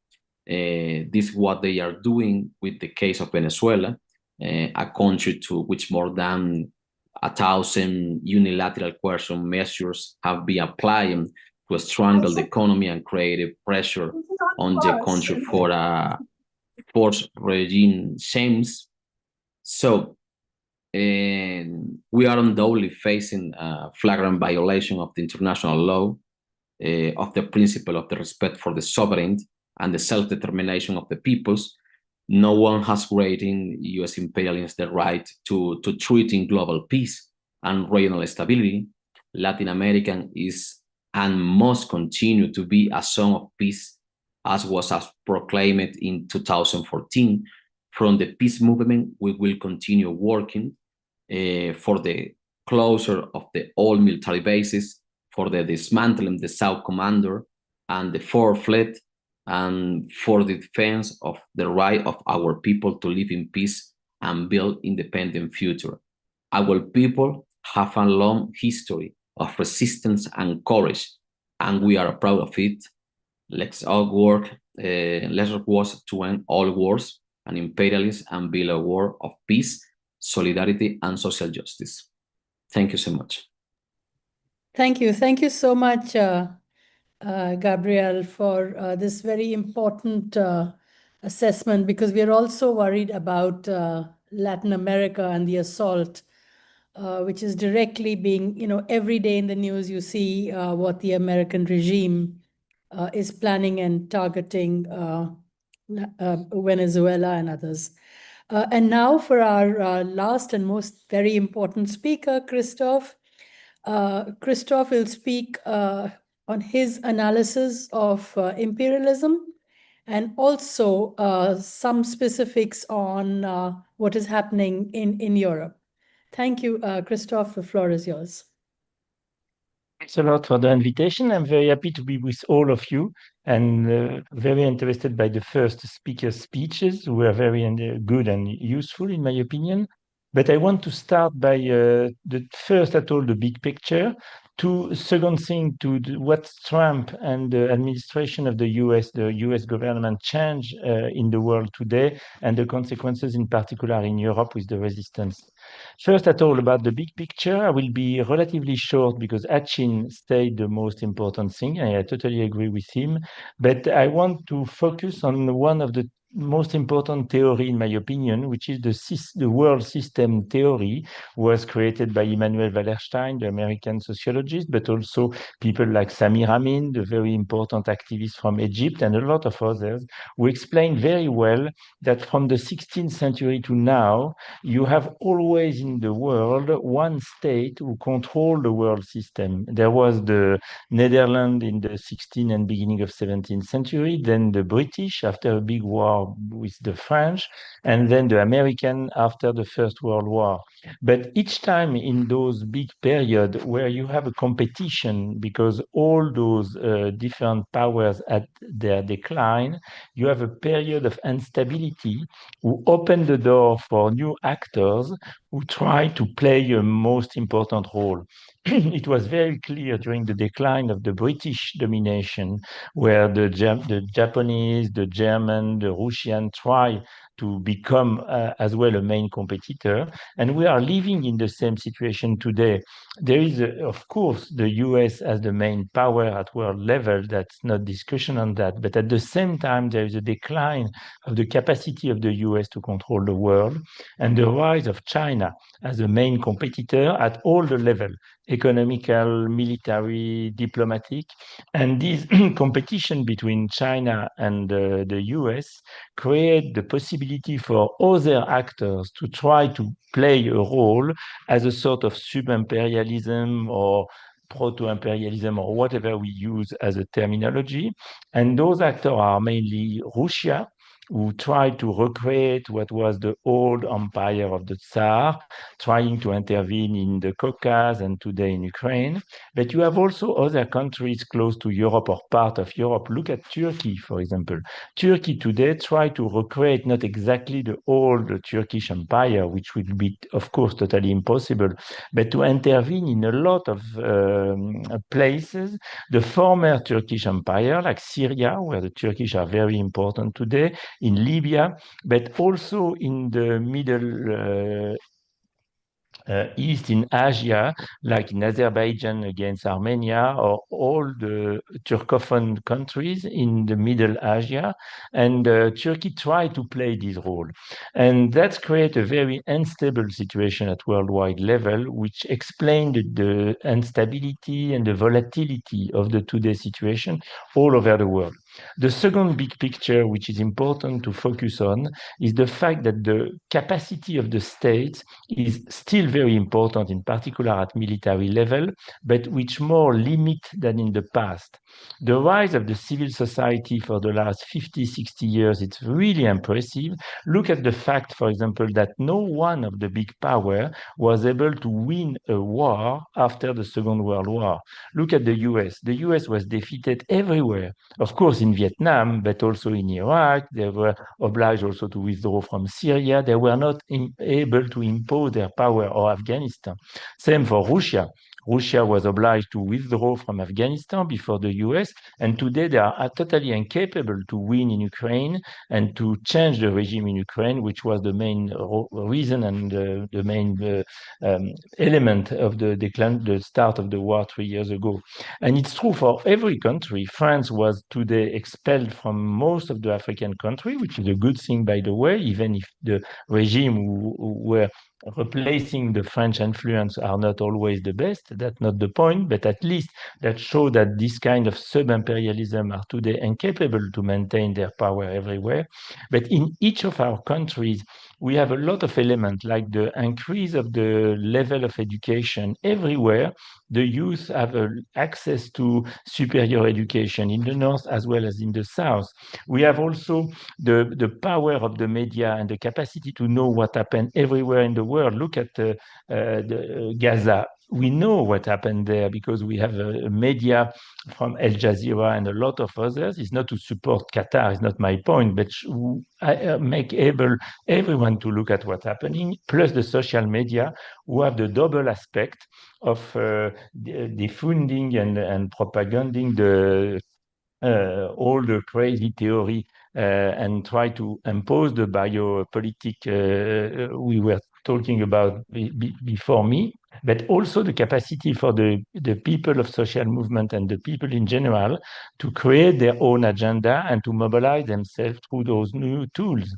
This is what they are doing with the case of Venezuela, a country to which more than 1,000 unilateral coercion measures have been applied to strangle the economy and create pressure on the country for a forced regime change. So we are undoubtedly facing a flagrant violation of the international law, of the principle of the respect for the sovereignty and the self-determination of the peoples. No one has granted US imperialists the right to treat in global peace and regional stability. Latin America is and must continue to be a zone of peace, as was proclaimed in 2014. From the peace movement, we will continue working for the closure of all military bases, for the dismantling the South Commander and the Fourth Fleet, and for the defense of the right of our people to live in peace and build independent future. Our people have a long history of resistance and courage, and we are proud of it. Let's all work to end all wars and imperialism and build a world of peace, solidarity, and social justice. Thank you so much. Thank you. Thank you so much, Gabriel, for this very important assessment, because we are also worried about Latin America and the assault, which is directly being, every day in the news you see what the American regime is planning and targeting Venezuela and others. And now for our last and most very important speaker, Christophe. Christophe will speak on his analysis of imperialism and also some specifics on what is happening in Europe. Thank you, Christophe. The floor is yours. Thanks a lot for the invitation. I'm very happy to be with all of you and very interested by the first speaker's speeches, who were very good and useful, in my opinion. But I want to start by the big picture. Second thing, what Trump and the administration of the US government change in the world today, and the consequences in particular in Europe with the resistance. First at all, about the big picture, I will be relatively short because Achin said the most important thing, and I totally agree with him. But I want to focus on one of the most important theory, in my opinion, which is the world system theory, was created by Immanuel Wallerstein, the American sociologist, but also people like Samir Amin, the very important activist from Egypt, and a lot of others, who explain very well that from the 16th century to now, you have always in the world one state who control the world system. There was the Netherlands in the 16th and beginning of 17th century, then the British after a big war with the French, and then the American after the First World War. But each time in those big periods where you have a competition because all those different powers at their decline, you have a period of instability who open the door for new actors who try to play a most important role. It was very clear during the decline of the British domination, where the Japanese, the German, the Russian try to become as well a main competitor. And we are living in the same situation today. There is, of course, the US as the main power at world level. That's not discussion on that. But at the same time, there is a decline of the capacity of the US to control the world and the rise of China as the main competitor at all the levels, economical, military, diplomatic. And this competition between China and the US create the possibility for other actors to try to play a role as a sort of sub-imperialism or proto-imperialism or whatever we use as a terminology. And those actors are mainly Russia, who tried to recreate what was the old empire of the Tsar, trying to intervene in the Caucasus and today in Ukraine. But you have also other countries close to Europe or part of Europe. Look at Turkey, for example. Turkey today try to recreate not exactly the old Turkish empire, which would be, of course, totally impossible, but to intervene in a lot of places. The former Turkish empire, like Syria, where the Turkish are very important today, in Libya, but also in the Middle East, in Asia, like in Azerbaijan against Armenia, or all the Turkophone countries in the Middle Asia. And Turkey tried to play this role. And that's created a very unstable situation at worldwide level, which explained the instability and the volatility of the today's situation all over the world. The second big picture, which is important to focus on, is the fact that the capacity of the states is still very important, in particular at military level, but which more limit than in the past. The rise of the civil society for the last 50, 60 years, it's really impressive. Look at the fact, for example, that no one of the big power was able to win a war after the Second World War. Look at the US. The US was defeated everywhere. Of course, in Vietnam, but also in Iraq. They were obliged also to withdraw from Syria. They were not able to impose their power, or Afghanistan. Same for Russia. Russia was obliged to withdraw from Afghanistan before the US, and today they are totally incapable to win in Ukraine and to change the regime in Ukraine, which was the main reason and the main element of the decline, the start of the war 3 years ago. And it's true for every country. France was today expelled from most of the African countries, which is a good thing, by the way, even if the regime who were replacing the French influence are not always the best. That's not the point, but at least that shows that this kind of sub-imperialism are today incapable to maintain their power everywhere. But in each of our countries, we have a lot of elements, like the increase of the level of education everywhere. The youth have access to superior education in the north as well as in the south. We have also the power of the media and the capacity to know what happened everywhere in the world. Look at the Gaza. we know what happened there because we have a media from Al Jazeera and a lot of others. It's not to support Qatar, it's not my point, but make able everyone to look at what's happening, plus the social media who have the double aspect of defunding and propaganding all the crazy theory and try to impose the biopolitic we were talking about before me, but also the capacity for the people of social movement and the people in general to create their own agenda and to mobilize themselves through those new tools.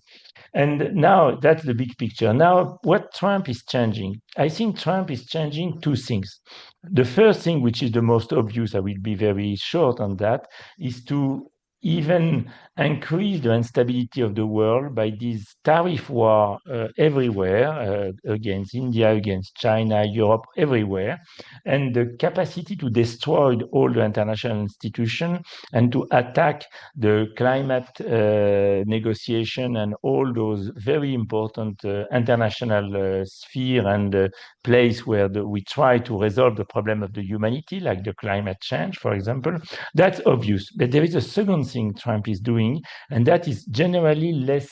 And now that's the big picture. Now, what Trump is changing, I think Trump is changing two things. The first thing, which is the most obvious, I will be very short on that, is to even increase the instability of the world by this tariff war everywhere against India, against China, Europe, everywhere, and the capacity to destroy all the international institutions and to attack the climate negotiation and all those very important international sphere and place where we try to resolve the problem of the humanity, like the climate change, for example. That's obvious. But there is a second thing Trump is doing, and that is generally less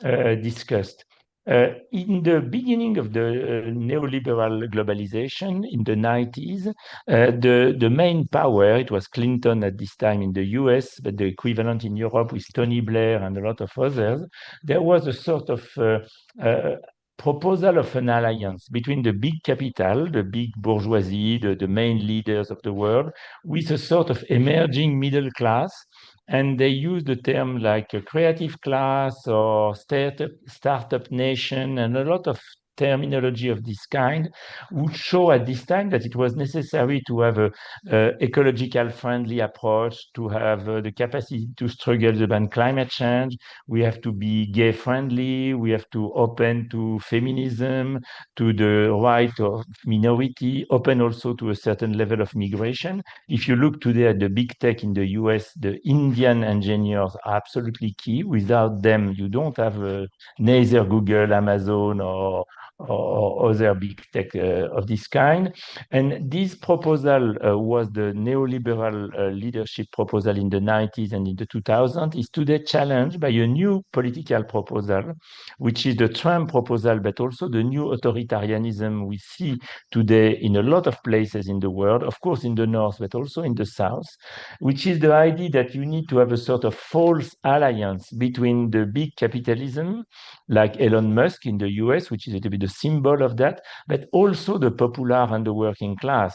discussed. In the beginning of the neoliberal globalization in the 90s, the main power, it was Clinton at this time in the US, but the equivalent in Europe with Tony Blair and a lot of others, there was a sort of proposal of an alliance between the big capital, the big bourgeoisie, the main leaders of the world, with a sort of emerging middle class. And they use the term like a creative class or startup nation and a lot of terminology of this kind would show at this time that it was necessary to have a ecological friendly approach, to have the capacity to struggle against climate change. We have to be gay friendly. We have to open to feminism, to the right of minority, open also to a certain level of migration. If you look today at the big tech in the US, the Indian engineers are absolutely key. Without them, you don't have neither Google, Amazon, or other big tech of this kind. And this proposal was the neoliberal leadership proposal in the 90s and in the 2000s, is today challenged by a new political proposal, which is the Trump proposal, but also the new authoritarianism we see today in a lot of places in the world, of course in the north, but also in the south, which is the idea that you need to have a sort of false alliance between the big capitalism, like Elon Musk in the US, which is a little bit the symbol of that, but also the popular and the working class.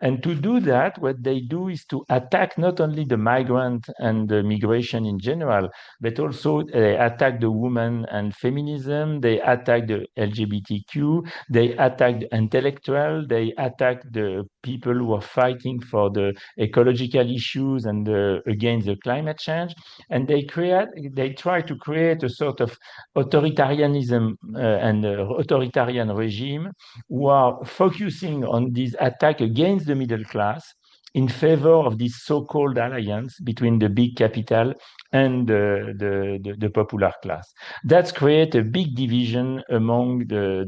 And to do that, what they do is to attack not only the migrant and the migration in general, but also they attack the woman and feminism, they attack the LGBTQ, they attack the intellectual, they attack the people who are fighting for the ecological issues and against the climate change. And they try to create a sort of authoritarianism and authoritarian regime who are focusing on this attack against the middle class in favor of this so-called alliance between the big capital and the popular class. That's created a big division among the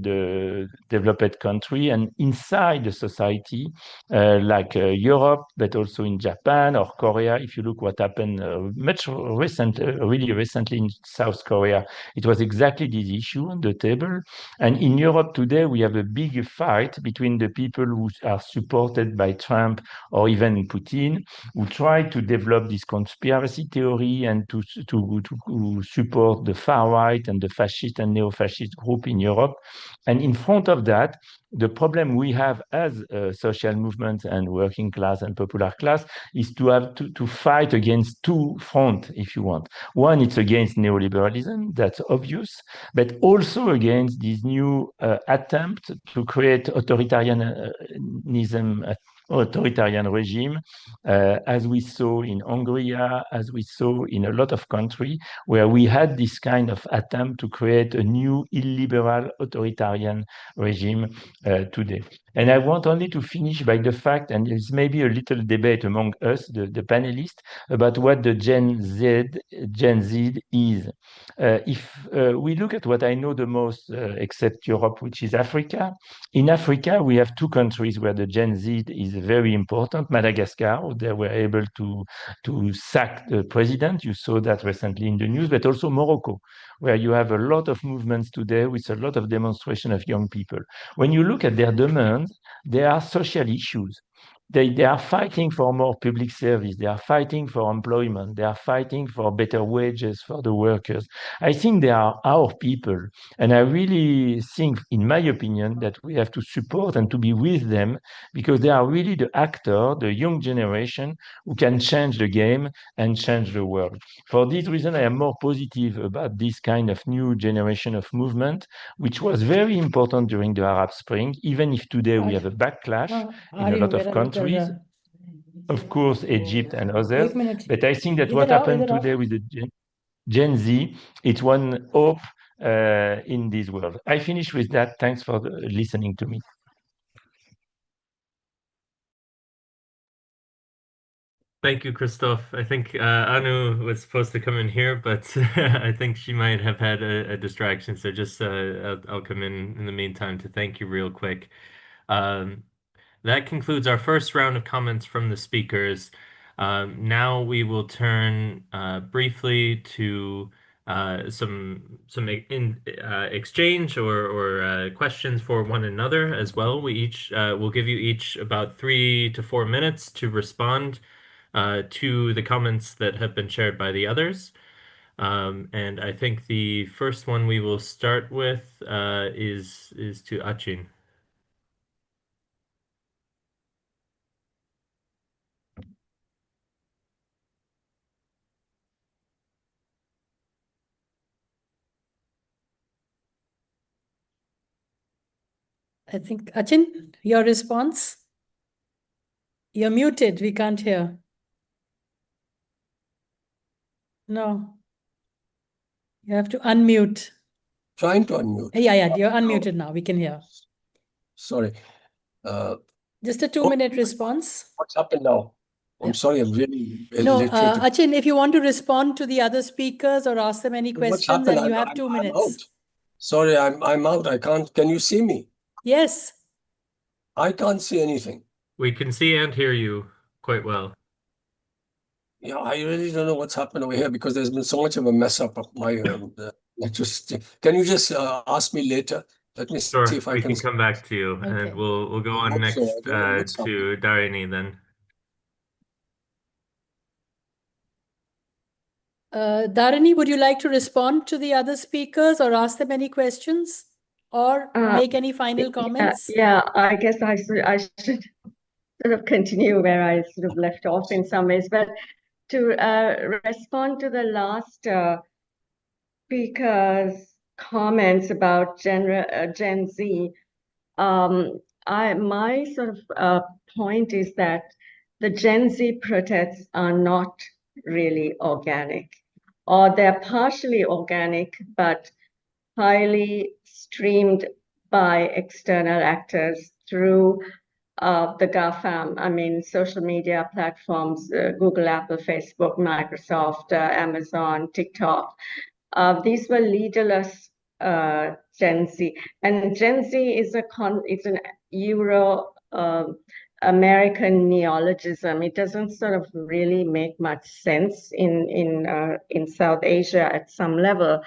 developed country and inside the society, like Europe, but also in Japan or Korea. If you look what happened really recently in South Korea, it was exactly this issue on the table. And in Europe today, we have a big fight between the people who are supported by Trump or even Putin, who try to develop this conspiracy theory and to support the far right and the fascist and neo-fascist group in Europe. And in front of that, the problem we have as social movements and working class and popular class is to have to fight against two fronts, if you want. One, it's against neoliberalism, that's obvious, but also against this new attempt to create authoritarianism, authoritarian regime, as we saw in Hungary, as we saw in a lot of countries where we had this kind of attempt to create a new illiberal authoritarian regime today. And I want only to finish by the fact, and there's maybe a little debate among us, the panelists, about what the Gen Z is. If we look at what I know the most, except Europe, which is Africa, in Africa, we have two countries where the Gen Z is very important. Madagascar, they were able to sack the president. You saw that recently in the news, but also Morocco, where you have a lot of movements today with a lot of demonstration of young people. When you look at their demands, they are social issues. They are fighting for more public service. They are fighting for employment. They are fighting for better wages for the workers. I think they are our people. And I really think, in my opinion, that we have to support and to be with them because they are really the actor, the young generation who can change the game and change the world. For this reason, I am more positive about this kind of new generation of movement, which was very important during the Arab Spring, even if today we have a backlash in a lot of countries. Of course, Egypt and others. But I think that what happened today with the Gen Z, it's one hope in this world. I finish with that. Thanks for listening to me. Thank you, Christophe. I think Anu was supposed to come in here, but I think she might have had a distraction. So just I'll come in the meantime to thank you real quick. That concludes our first round of comments from the speakers. Now we will turn briefly to some exchange or questions for one another as well. We each will give you each about 3 to 4 minutes to respond to the comments that have been shared by the others. And I think the first one we will start with is to Achin. I think, Achin, your response? You're muted. We can't hear. No. You have to unmute. Trying to unmute. Yeah, you're unmuted now. We can hear. Sorry. Just a 2-minute response. What's happened now? I'm sorry, I'm really No, illiterate. Achin, if you want to respond to the other speakers or ask them any What's questions, happened? then you have I'm 2 minutes. out. Sorry, I'm out. I can't. Can you see me? Yes. I can't see anything. We can see and hear you quite well. Yeah, I really don't know what's happened over here because there's been so much of a mess up of my electricity. Can you just ask me later? Let me Sure, see if I we can. can come back to you, Okay. and we'll go I on hope next so. I don't know what's to Darini then. Darini, would you like to respond to the other speakers or ask them any questions or make any final comments? Yeah, I guess I should sort of continue where I sort of left off in some ways, but to respond to the last speaker's comments about Gen Z, my sort of point is that the Gen Z protests are not really organic, or they're partially organic, but highly streamed by external actors through the GAFAM, I mean, social media platforms, Google, Apple, Facebook, Microsoft, Amazon, TikTok. These were leaderless Gen Z. And Gen Z is it's an Euro American neologism. It doesn't sort of really make much sense in South Asia at some level.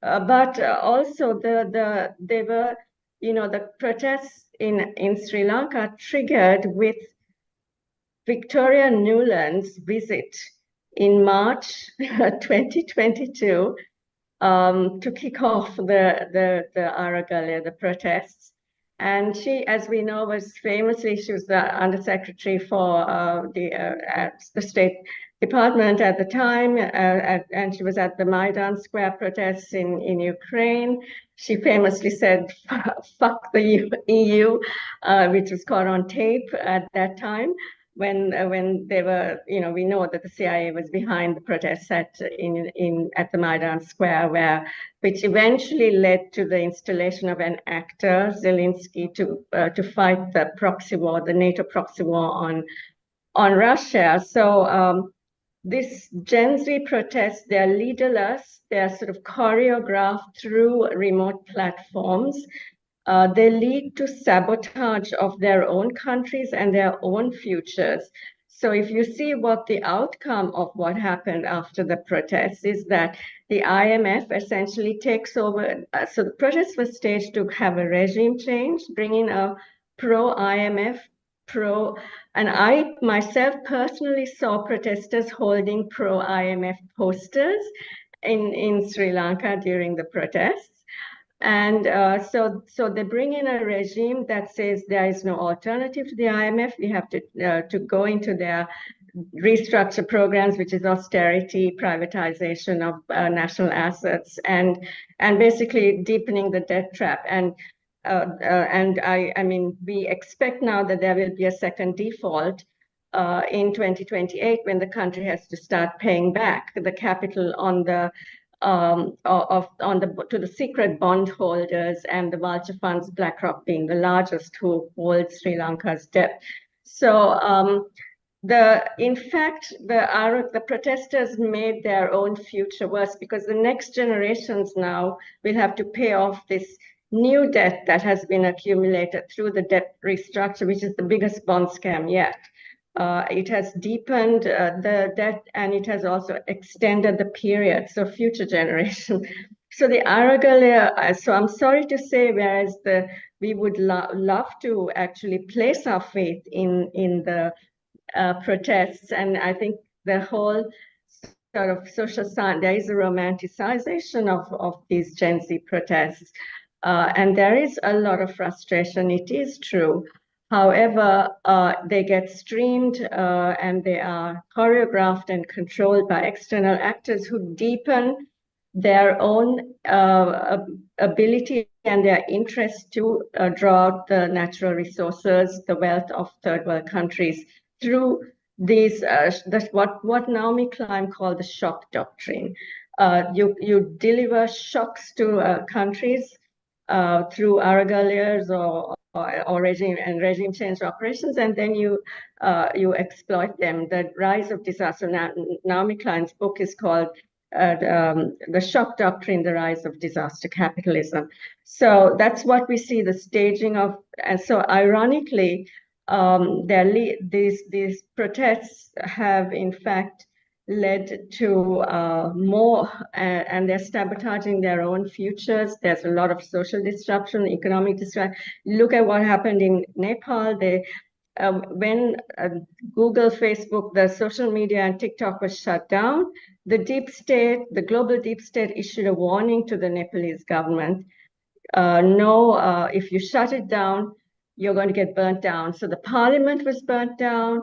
But also they were, the protests in Sri Lanka triggered with Victoria Nuland's visit in March 2022 to kick off the Aragalia, the protests. And she, as we know, she was the undersecretary for the State Department at the time, and she was at the Maidan Square protests in Ukraine. She famously said, "Fuck the EU," which was caught on tape at that time. when they were, we know that the CIA was behind the protests at the Maidan Square, which eventually led to the installation of an actor, Zelensky, to fight the proxy war, the NATO proxy war on Russia. So this Gen Z protests, they're leaderless, they're sort of choreographed through remote platforms. They lead to sabotage of their own countries and their own futures. So if you see what the outcome of what happened after the protests is that the IMF essentially takes over. So the protests were staged to have a regime change, bring in a pro-IMF, and I myself personally saw protesters holding pro-IMF posters in Sri Lanka during the protests. And so they bring in a regime that says there is no alternative to the IMF. We have to go into their restructure programs, which is austerity, privatization of national assets, and basically deepening the debt trap. And I mean, we expect now that there will be a second default in 2028 when the country has to start paying back the capital on the to the secret bondholders and the vulture funds, BlackRock being the largest, who holds Sri Lanka's debt. So in fact, the protesters made their own future worse, because the next generations now will have to pay off this new debt that has been accumulated through the debt restructure, which is the biggest bond scam yet. It has deepened the debt, and it has also extended the period, so future generations. So the Aragal, so I'm sorry to say, whereas we would love to actually place our faith in the protests, and I think the whole sort of social science, there is a romanticization of these Gen Z protests, and there is a lot of frustration, it is true. However, they get streamed and they are choreographed and controlled by external actors who deepen their own ability and their interest to draw out the natural resources, the wealth of third world countries through these, what Naomi Klein called the shock doctrine. You deliver shocks to countries through Aragaliers or regime change operations, and then you exploit them. The rise of disaster. Naomi Klein's book is called the shock doctrine, the rise of disaster capitalism. So that's what we see, the staging of, and so ironically, these protests have in fact led to more, and they're sabotaging their own futures. There's a lot of social disruption, economic disruption. Look at what happened in Nepal. When Google, Facebook, the social media and TikTok was shut down, the deep state, the global deep state, issued a warning to the Nepalese government. If you shut it down, you're going to get burnt down. So the parliament was burnt down,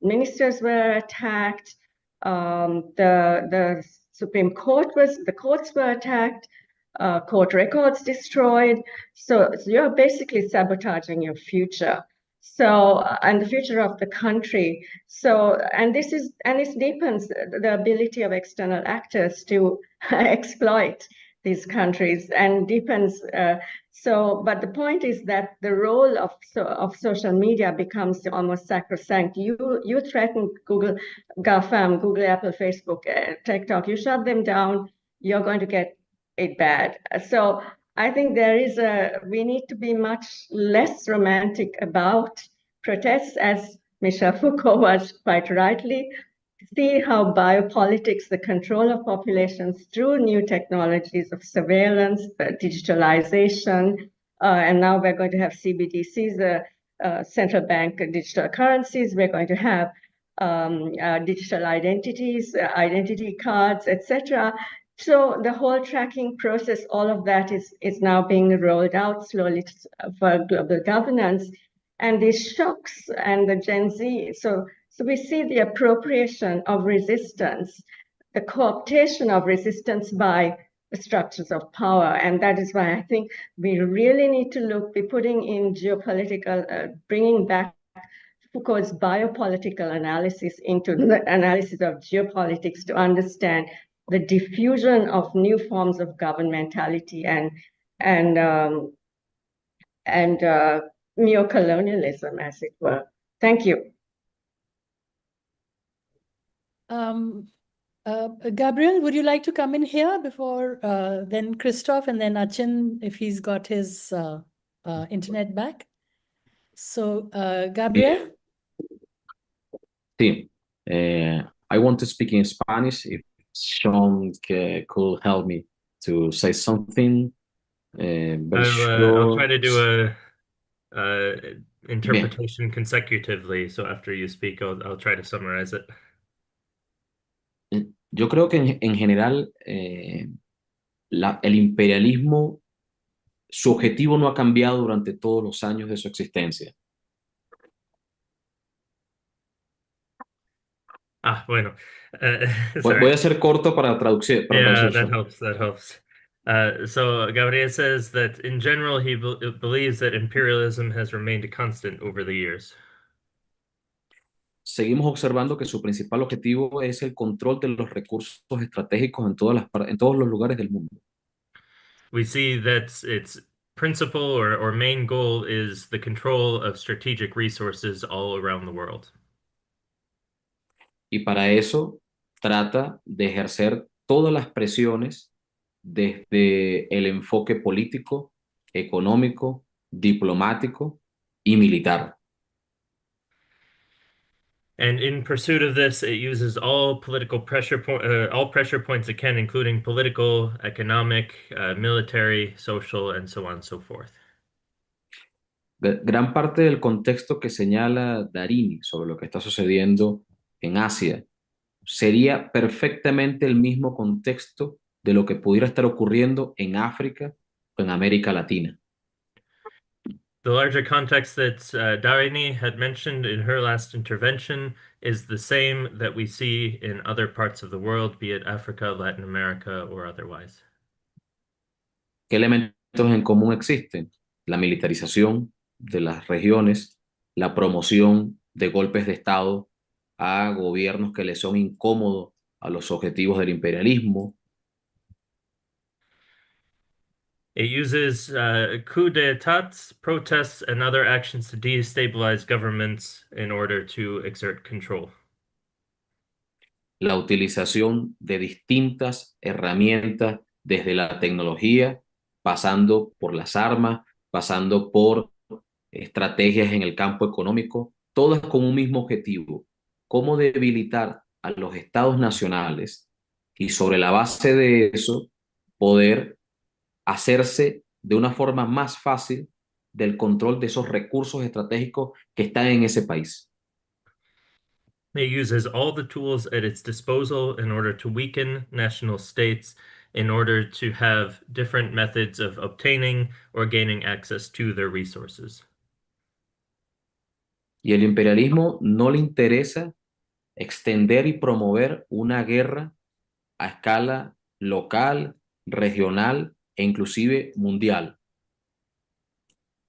ministers were attacked, the Supreme Court the courts were attacked, court records destroyed. So you're basically sabotaging your future. So, and the future of the country. So, and this deepens the ability of external actors to exploit these countries, and deepens. But the point is that the role of social media becomes almost sacrosanct. You threaten Google, GAFAM, Google, Apple, Facebook, TikTok. You shut them down, you're going to get it bad. So I think we need to be much less romantic about protests, as Michel Foucault was quite rightly. See how biopolitics, the control of populations through new technologies of surveillance, digitalization, and now we're going to have CBDCs, central bank digital currencies. We're going to have digital identities, identity cards, etc. So the whole tracking process, all of that is now being rolled out slowly for global governance. And these shocks and the Gen Z, so we see the appropriation of resistance, the co-optation of resistance by the structures of power. And that is why I think we really need to be putting in geopolitical, bringing back Foucault's biopolitical analysis into the analysis of geopolitics to understand the diffusion of new forms of governmentality and neocolonialism, as it were. Thank you. Gabriel, would you like to come in here before then Christoph and then Achin if he's got his internet back? So, Gabriel? Sí. I want to speak in Spanish if Sean could help me to say something. But I'll try sure. to do a Bien. interpretation consecutively. So after you speak, I'll try to summarize it. Yo creo que en general el imperialismo, su objetivo no ha cambiado durante todos los años de su existencia. Bueno. Voy a ser corto para traducir. Yeah, that helps. That helps. So Gabriel says that in general, he believes that imperialism has remained a constant over the years. Seguimos observando que su principal objetivo es el control de los recursos estratégicos en todos los lugares del mundo. We see that its principal or main goal is the control of strategic resources all around the world. Y para eso trata de ejercer todas las presiones desde el enfoque político, económico, diplomático y militar. And in pursuit of this, it uses all pressure points it can, including political, economic, military, social, and so on and so forth. Gran parte del contexto que señala Darini sobre lo que está sucediendo en Asia sería perfectamente el mismo contexto de lo que pudiera estar ocurriendo en África o en América Latina. The larger context that Darini had mentioned in her last intervention is the same that we see in other parts of the world, be it Africa, Latin America, or otherwise. ¿Qué elementos en común existen? La militarización de las regiones, la promoción de golpes de Estado a gobiernos que le son incómodos a los objetivos del imperialismo. It uses coup d'états, protests, and other actions to destabilize governments in order to exert control. La utilización de distintas herramientas desde la tecnología, pasando por las armas, pasando por estrategias en el campo económico, todas con un mismo objetivo: cómo debilitar a los estados nacionales y sobre la base de eso poder hacerse de una forma más fácil del control de esos recursos estratégicos que están en ese país. It uses all the tools at its disposal in order to weaken national states, in order to have different methods of obtaining or gaining access to their resources. Y el imperialismo no le interesa extender y promover una guerra a escala local, regional e inclusive mundial,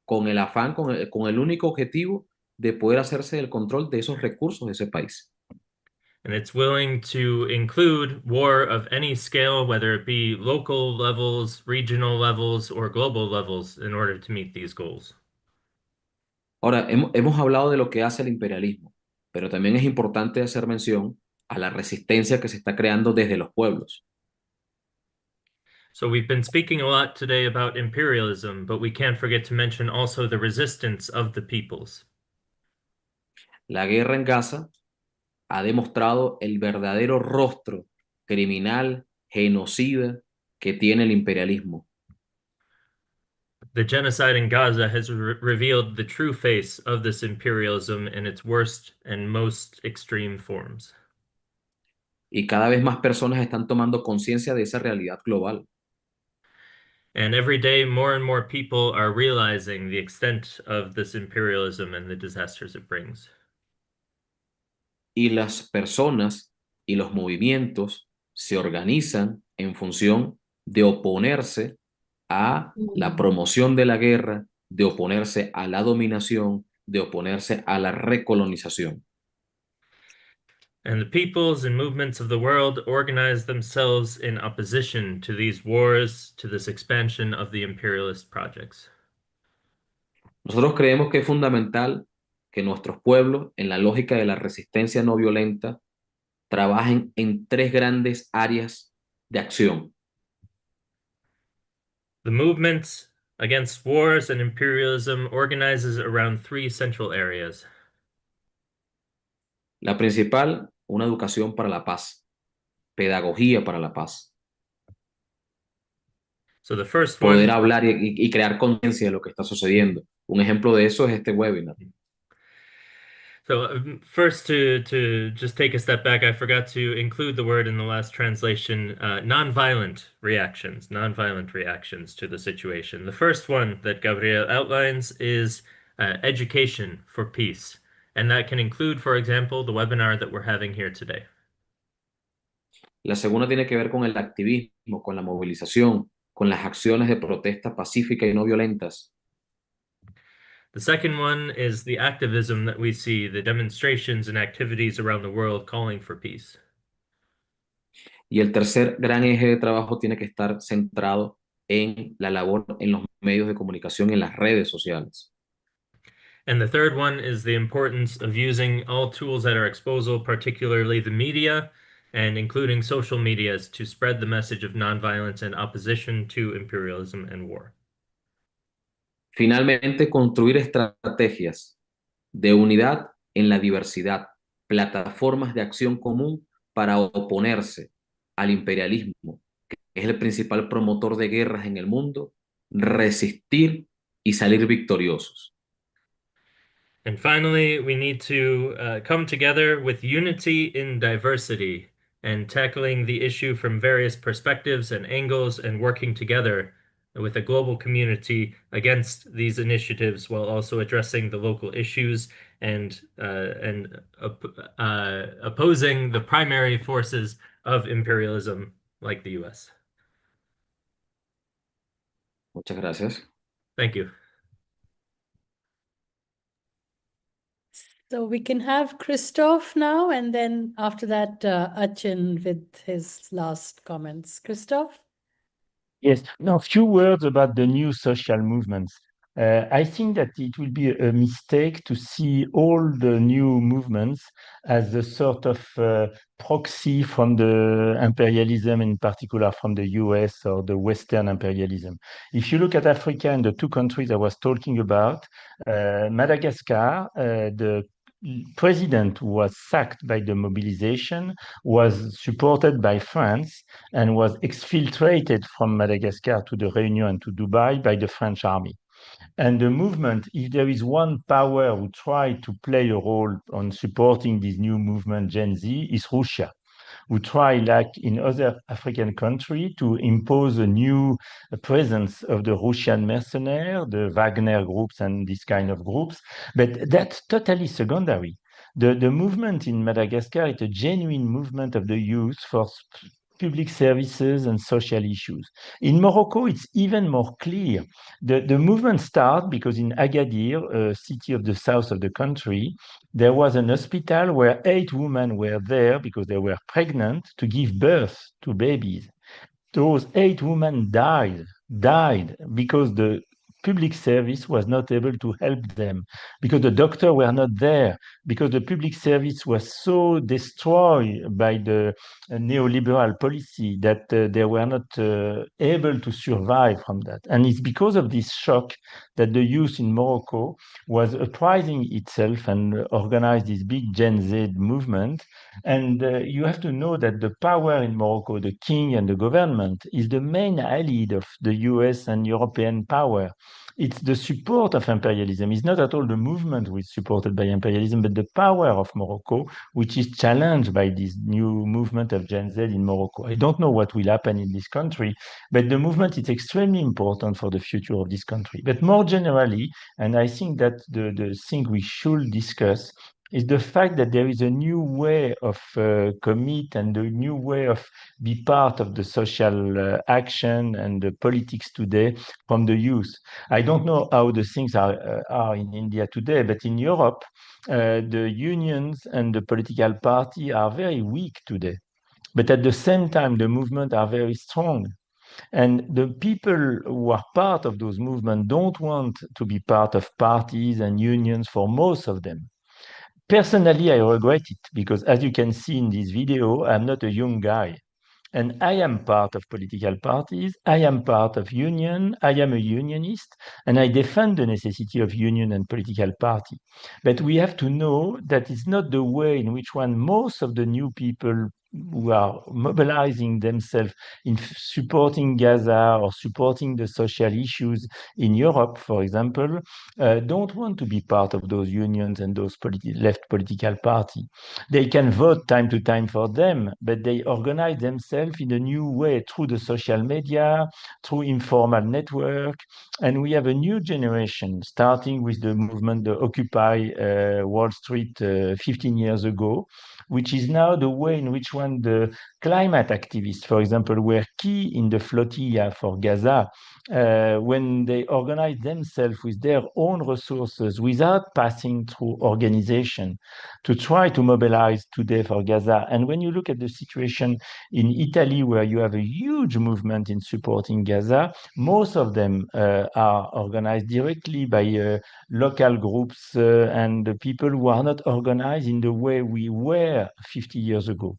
con el afán, con el único objetivo de poder hacerse del control de esos recursos de ese país. And it's willing to include war of any scale, whether it be local levels, regional levels, or global levels, in order to meet these goals. Ahora, hemos hablado de lo que hace el imperialismo, pero también es importante hacer mención a la resistencia que se está creando desde los pueblos. So we've been speaking a lot today about imperialism, but we can't forget to mention also the resistance of the peoples. La guerra en Gaza ha demostrado el verdadero rostro criminal, genocida que tiene el imperialismo. The genocide in Gaza has revealed the true face of this imperialism in its worst and most extreme forms. Y cada vez más personas están tomando conciencia de esa realidad global. And every day, more and more people are realizing the extent of this imperialism and the disasters it brings. Y las personas y los movimientos se organizan en función de oponerse a la promoción de la guerra, de oponerse a la dominación, de oponerse a la recolonización. And the peoples and movements of the world organize themselves in opposition to these wars, to this expansion of the imperialist projects. Nosotros creemos que es fundamental que nuestros pueblos, en la lógica de la resistencia no violenta, trabajen en tres grandes áreas de acción. The movement against wars and imperialism organizes around three central areas. La principal, una educación para la paz, pedagogía para la paz. So the first Poder one, hablar y crear conciencia de lo que está sucediendo. Un ejemplo de eso es este webinar. so first to just take a step back, I forgot to include the word in the last translation, nonviolent reactions to the situation. The first one that Gabriel outlines is education for peace. And that can include, for example, the webinar that we're having here today. La segunda tiene que ver con el activismo, con la movilización, con las acciones de protesta pacífica y no violentas. The second one is the activism that we see, the demonstrations and activities around the world calling for peace. Y el tercer gran eje de trabajo tiene que estar centrado en la labor en los medios de comunicación, en las redes sociales. And the third one is the importance of using all tools at our disposal, particularly the media, and including social medias, to spread the message of nonviolence and opposition to imperialism and war. Finalmente, construir estrategias de unidad en la diversidad, plataformas de acción común para oponerse al imperialismo, que es el principal promotor de guerras en el mundo, resistir y salir victoriosos. And finally, we need to come together with unity in diversity and tackling the issue from various perspectives and angles and working together with a global community against these initiatives while also addressing the local issues and opposing the primary forces of imperialism like the US. Muchas gracias. Thank you. So we can have Christoph now, and then after that, Achin with his last comments. Christoph? Yes, now a few words about the new social movements. I think that it will be a mistake to see all the new movements as a sort of proxy from the imperialism, in particular from the US or the Western imperialism. If you look at Africa and the two countries I was talking about, Madagascar, the president who was sacked by the mobilization was supported by France and was exfiltrated from Madagascar to the Réunion and to Dubai by the French army. And the movement, if there is one power who tried to play a role on supporting this new movement, Gen Z, is Russia, who try, like in other African countries, to impose a new presence of the Russian mercenaries, the Wagner groups and this kind of groups. But that's totally secondary. The movement in Madagascar is a genuine movement of the youth for public services and social issues. In Morocco, it's even more clear. The movement started because in Agadir, a city of the south of the country, there was an hospital where 8 women were there because they were pregnant to give birth to babies. Those 8 women died because the public service was not able to help them, because the doctors were not there, because the public service was so destroyed by the neoliberal policy that they were not able to survive from that. And it's because of this shock that the youth in Morocco was uprising itself and organized this big Gen Z movement. And you have to know that the power in Morocco, the king and the government, is the main ally of the US and European power. It's the support of imperialism. It's not at all the movement which is supported by imperialism, but the power of Morocco, which is challenged by this new movement of Gen Z in Morocco. I don't know what will happen in this country, but the movement is extremely important for the future of this country. But more generally, and I think that the thing we should discuss is the fact that there is a new way of commit and a new way of be part of the social action and the politics today from the youth. I don't know how the things are in India today, but in Europe, the unions and the political party are very weak today. But at the same time, the movement are very strong. And the people who are part of those movements don't want to be part of parties and unions for most of them. Personally, I regret it because, as you can see in this video, I'm not a young guy. And I am part of political parties. I am part of union. I am a unionist, and I defend the necessity of union and political party. But we have to know that it's not the way in which most of the new people who are mobilizing themselves in supporting Gaza or supporting the social issues in Europe, for example, don't want to be part of those unions and those left political parties. They can vote time to time for them, but they organize themselves in a new way through the social media, through informal network. And we have a new generation, starting with the movement, the Occupy Wall Street 15 years ago, which is now the way in which the climate activists, for example, were key in the flotilla for Gaza, when they organized themselves with their own resources without passing through organization to try to mobilize today for Gaza. And when you look at the situation in Italy, where you have a huge movement in supporting Gaza, most of them are organized directly by local groups and the people who are not organized in the way we were 50 years ago.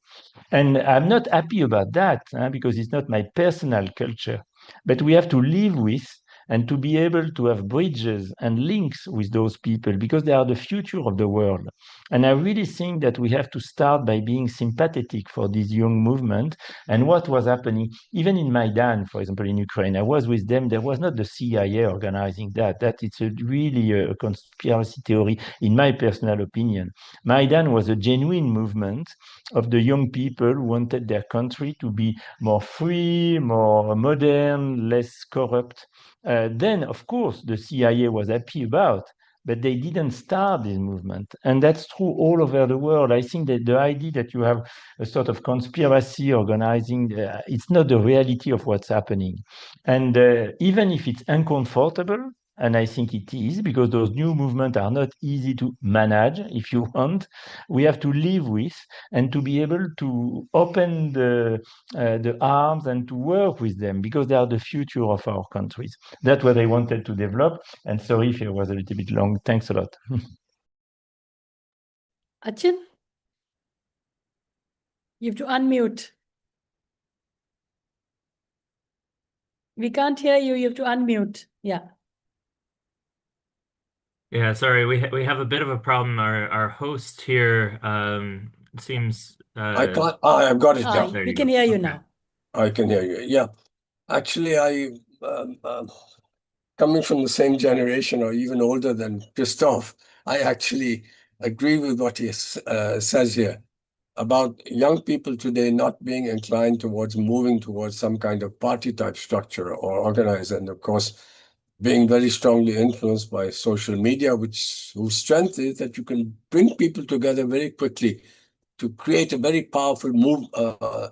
And I'm not happy about that because it's not my personal culture. But we have to live with and to be able to have bridges and links with those people because they are the future of the world. And I really think that we have to start by being sympathetic for this young movement and what was happening, even in Maidan, for example, in Ukraine. I was with them. There was not the CIA organizing that. That it's really a conspiracy theory, in my personal opinion. Maidan was a genuine movement of the young people who wanted their country to be more free, more modern, less corrupt. Then, of course, the CIA was happy about, but they didn't start this movement. And that's true all over the world. I think that the idea that you have a sort of conspiracy organizing, it's not the reality of what's happening. And even if it's uncomfortable, and I think it is, because those new movements are not easy to manage, if you want, we have to live with and to be able to open the arms and to work with them because they are the future of our countries. That's what I wanted to develop. And sorry if it was a little bit long. Thanks a lot. Achin, you have to unmute. We can't hear you. You have to unmute. Yeah. Yeah, sorry, we have a bit of a problem. Our host here seems I can't. I've got it now. We can hear you now. I can hear you. Yeah, actually, I coming from the same generation or even older than Christophe, I actually agree with what he says here about young people today not being inclined towards moving towards some kind of party type structure or organized, and of course being very strongly influenced by social media, whose strength is that you can bring people together very quickly to create a very powerful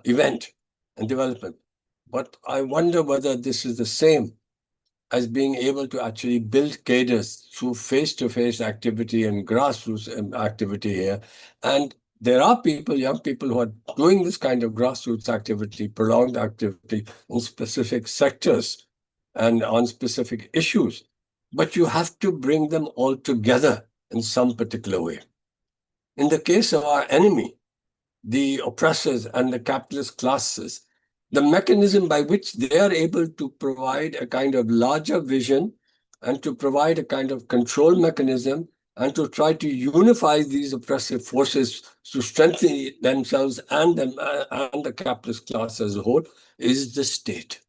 event and development. But I wonder whether this is the same as being able to actually build cadres through face-to-face activity and grassroots activity here. And there are people, young people, who are doing this kind of grassroots activity, prolonged activity in specific sectors and on specific issues. But you have to bring them all together in some particular way. In the case of our enemy, the oppressors and the capitalist classes, the mechanism by which they are able to provide a kind of larger vision and to provide a kind of control mechanism and to try to unify these oppressive forces to strengthen themselves and the capitalist class as a whole is the state.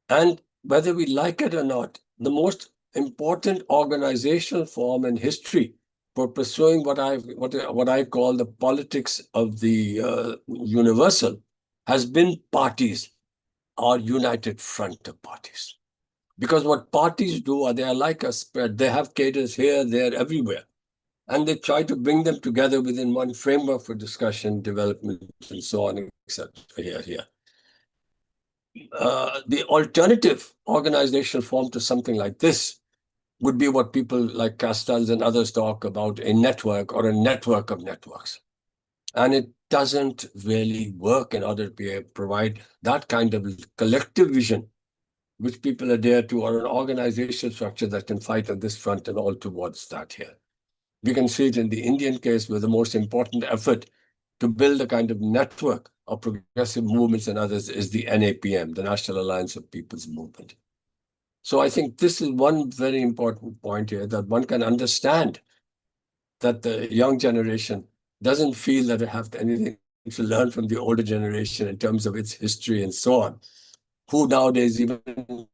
And whether we like it or not, the most important organizational form in history for pursuing what I call the politics of the universal has been parties or united front of parties. Because what parties do, they are like a spread. They have cadres here, there, everywhere. and they try to bring them together within one framework for discussion, development, and so on, etc. Here. The alternative organizational form to something like this would be what people like Castells and others talk about, a network or a network of networks. And it doesn't really work in order to provide that kind of collective vision which people adhere to, or an organizational structure that can fight on this front and all towards that here. We can see it in the Indian case, where the most important effort to build a kind of network of progressive movements and others is the NAPM, the National Alliance of People's Movement. So I think this is one very important point here, that one can understand that the young generation doesn't feel that it has anything to learn from the older generation in terms of its history and so on, who nowadays even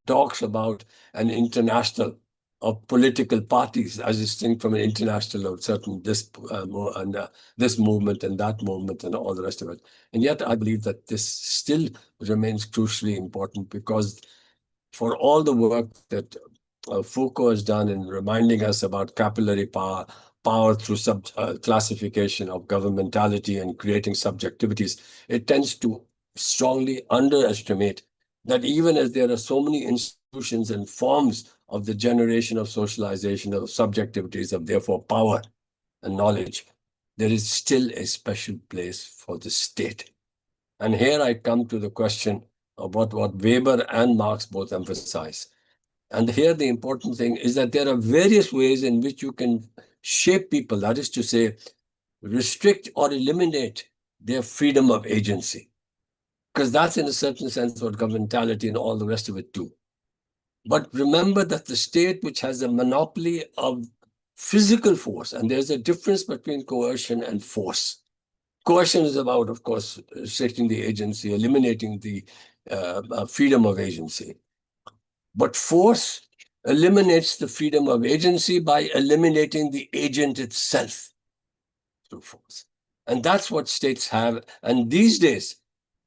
talks about an international of political parties as distinct from an international of certain this movement and that movement and all the rest of it. And yet I believe that this still remains crucially important, because for all the work that Foucault has done in reminding us about capillary power, power through classification of governmentality and creating subjectivities, it tends to strongly underestimate that even as there are so many institutions and forms of the generation of socialization of subjectivities, of therefore power and knowledge, there is still a special place for the state. And here I come to the question of what Weber and Marx both emphasize. And here the important thing is that there are various ways in which you can shape people, that is to say, restrict or eliminate their freedom of agency. Because that's in a certain sense what governmentality and all the rest of it do. But remember that the state, which has a monopoly of physical force, and there's a difference between coercion and force. Coercion is about, of course, restricting the agency, eliminating the freedom of agency. But force eliminates the freedom of agency by eliminating the agent itself through force. And that's what states have. And these days,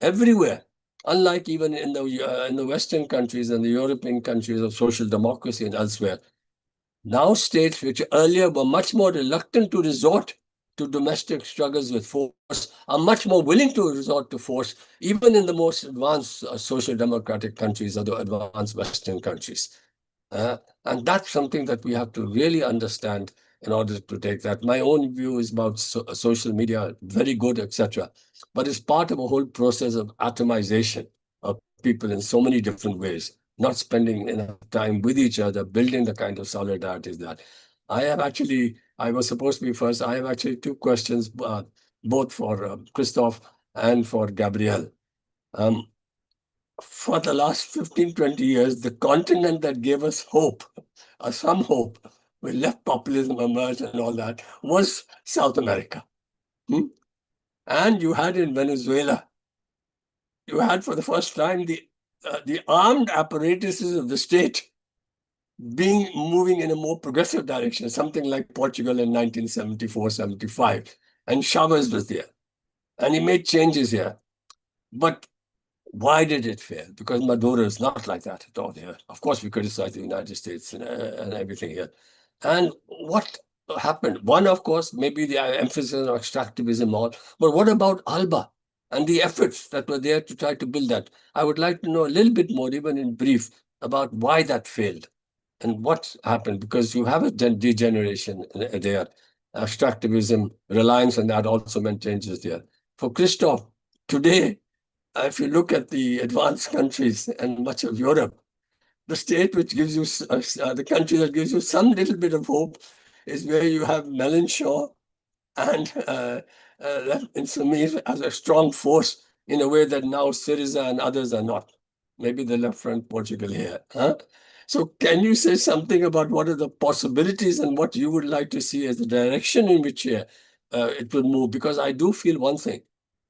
everywhere, unlike even in the Western countries and the European countries of social democracy and elsewhere, now states which earlier were much more reluctant to resort to domestic struggles with force are much more willing to resort to force, even in the most advanced social democratic countries or the advanced Western countries. And that's something that we have to really understand in order to take that. My own view is about social media, very good, etc. But it's part of a whole process of atomization of people in so many different ways, not spending enough time with each other, building the kind of solidarities that. I was supposed to be first. I have actually two questions, both for Christoph and for Gabrielle. For the last 15, 20 years, the continent that gave us hope, some hope, where left populism emerged and all that, was South America. And you had in Venezuela, you had for the first time the armed apparatuses of the state moving in a more progressive direction, something like Portugal in 1974, 75. And Chavez was there. And he made changes here. But why did it fail? Because Maduro is not like that at all here. Of course, we criticize the United States and everything here. And what happened? One, of course, maybe the emphasis on extractivism all. But what about ALBA and the efforts that were there to try to build that? I would like to know a little bit more, even in brief, about why that failed and what happened, because you have a degeneration there. Extractivism, reliance on that also meant changes there. For Christoph, today, if you look at the advanced countries and much of Europe, the state which gives you, the country that gives you some little bit of hope is where you have Mélenchon and Insoumis as a strong force in a way that now Syriza and others are not. Maybe the left front Portugal here. So can you say something about what are the possibilities and what you would like to see as the direction in which it will move? Because I do feel one thing.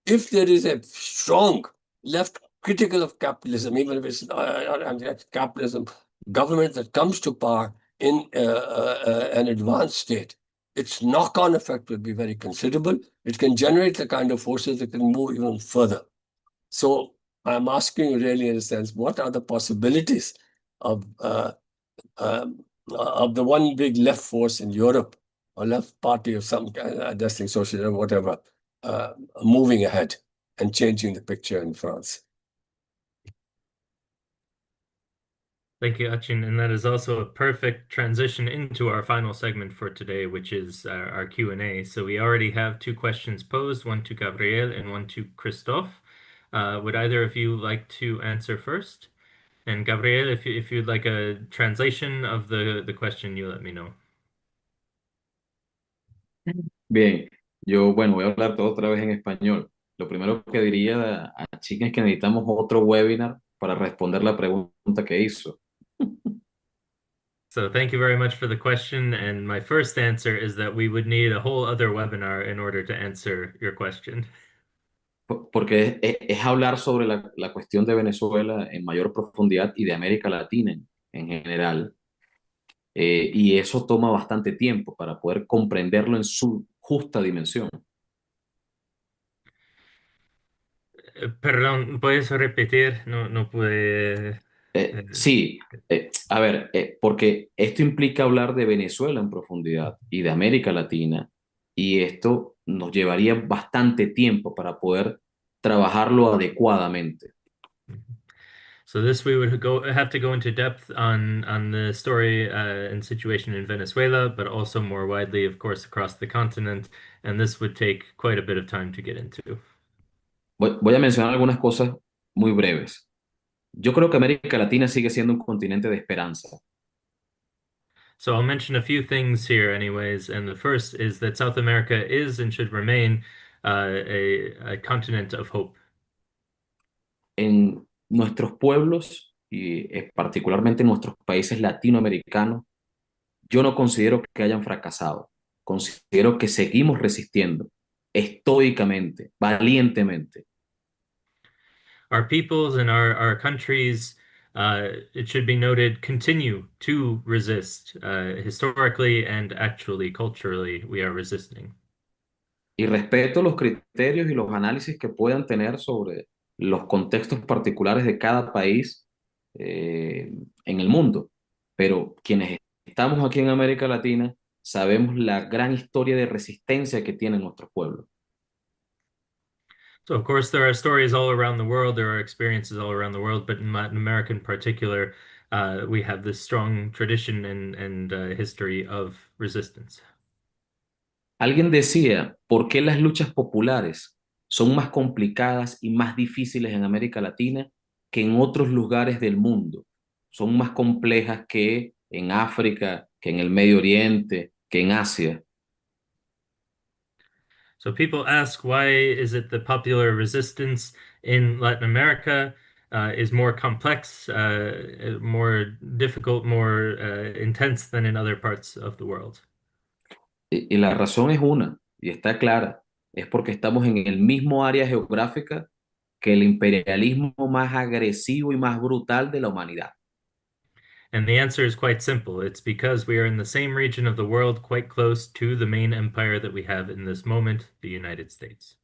If there is a strong left critical of capitalism, even if it's capitalism, government that comes to power in an advanced state, its knock-on effect will be very considerable. It can generate the kind of forces that can move even further. So I'm asking you really, in a sense, what are the possibilities of the one big left force in Europe or left party of some kind, adjusting social or whatever, moving ahead and changing the picture in France. Thank you, Achin. And that is also a perfect transition into our final segment for today, which is our Q&A. So we already have two questions posed, one to Gabriel and one to Christophe. Would either of you like to answer first? And Gabriel, if you'd like a translation of the question, you let me know. Bien, yo, bueno, voy a hablar todo otra vez en español. Lo primero que diría a Chica es que necesitamos otro webinar para responder la pregunta que hizo. So thank you very much for the question. And my first answer is that we would need a whole other webinar in order to answer your question. Porque es hablar sobre la cuestión de Venezuela en mayor profundidad y de América Latina en general. Y eso toma bastante tiempo para poder comprenderlo en su justa dimensión. Perdón, ¿puedes repetir? No, no pude. Sí, a ver, porque esto implica hablar de Venezuela en profundidad y de América Latina, y esto nos llevaría bastante tiempo para poder trabajarlo adecuadamente. So this we would have to go into depth on the story and situation in Venezuela, but also more widely, of course, across the continent. And this would take quite a bit of time to get into. Voy a mencionar algunas cosas muy breves. Yo creo que América Latina sigue siendo un continente de esperanza. So I'll mention a few things here anyways, and the first is that South America is and should remain a continent of hope. En nuestros pueblos y particularmente en nuestros países latinoamericanos, yo no considero que hayan fracasado. Considero que seguimos resistiendo estoicamente, valientemente. Our peoples and our countries, it should be noted, continue to resist. Historically and actually, culturally, we are resisting. Y respeto los criterios y los análisis que puedan tener sobre los contextos particulares de cada país en el mundo. Pero quienes estamos aquí en América Latina sabemos la gran historia de resistencia que tienen nuestros pueblos. So, of course, there are stories all around the world, there are experiences all around the world, but in Latin America in particular, we have this strong tradition and history of resistance. Alguien decía, ¿por qué las luchas populares son más complicadas y más difíciles en América Latina que en otros lugares del mundo? Son más complejas que en África, que en el Medio Oriente, que en Asia. So people ask, why is it the popular resistance in Latin America is more complex, more difficult, more intense than in other parts of the world? Y la razón es una, y está clara, es porque estamos en el mismo área geográfica que el imperialismo más agresivo y más brutal de la humanidad. And the answer is quite simple. It's because we are in the same region of the world, quite close to the main empire that we have in this moment, the United States.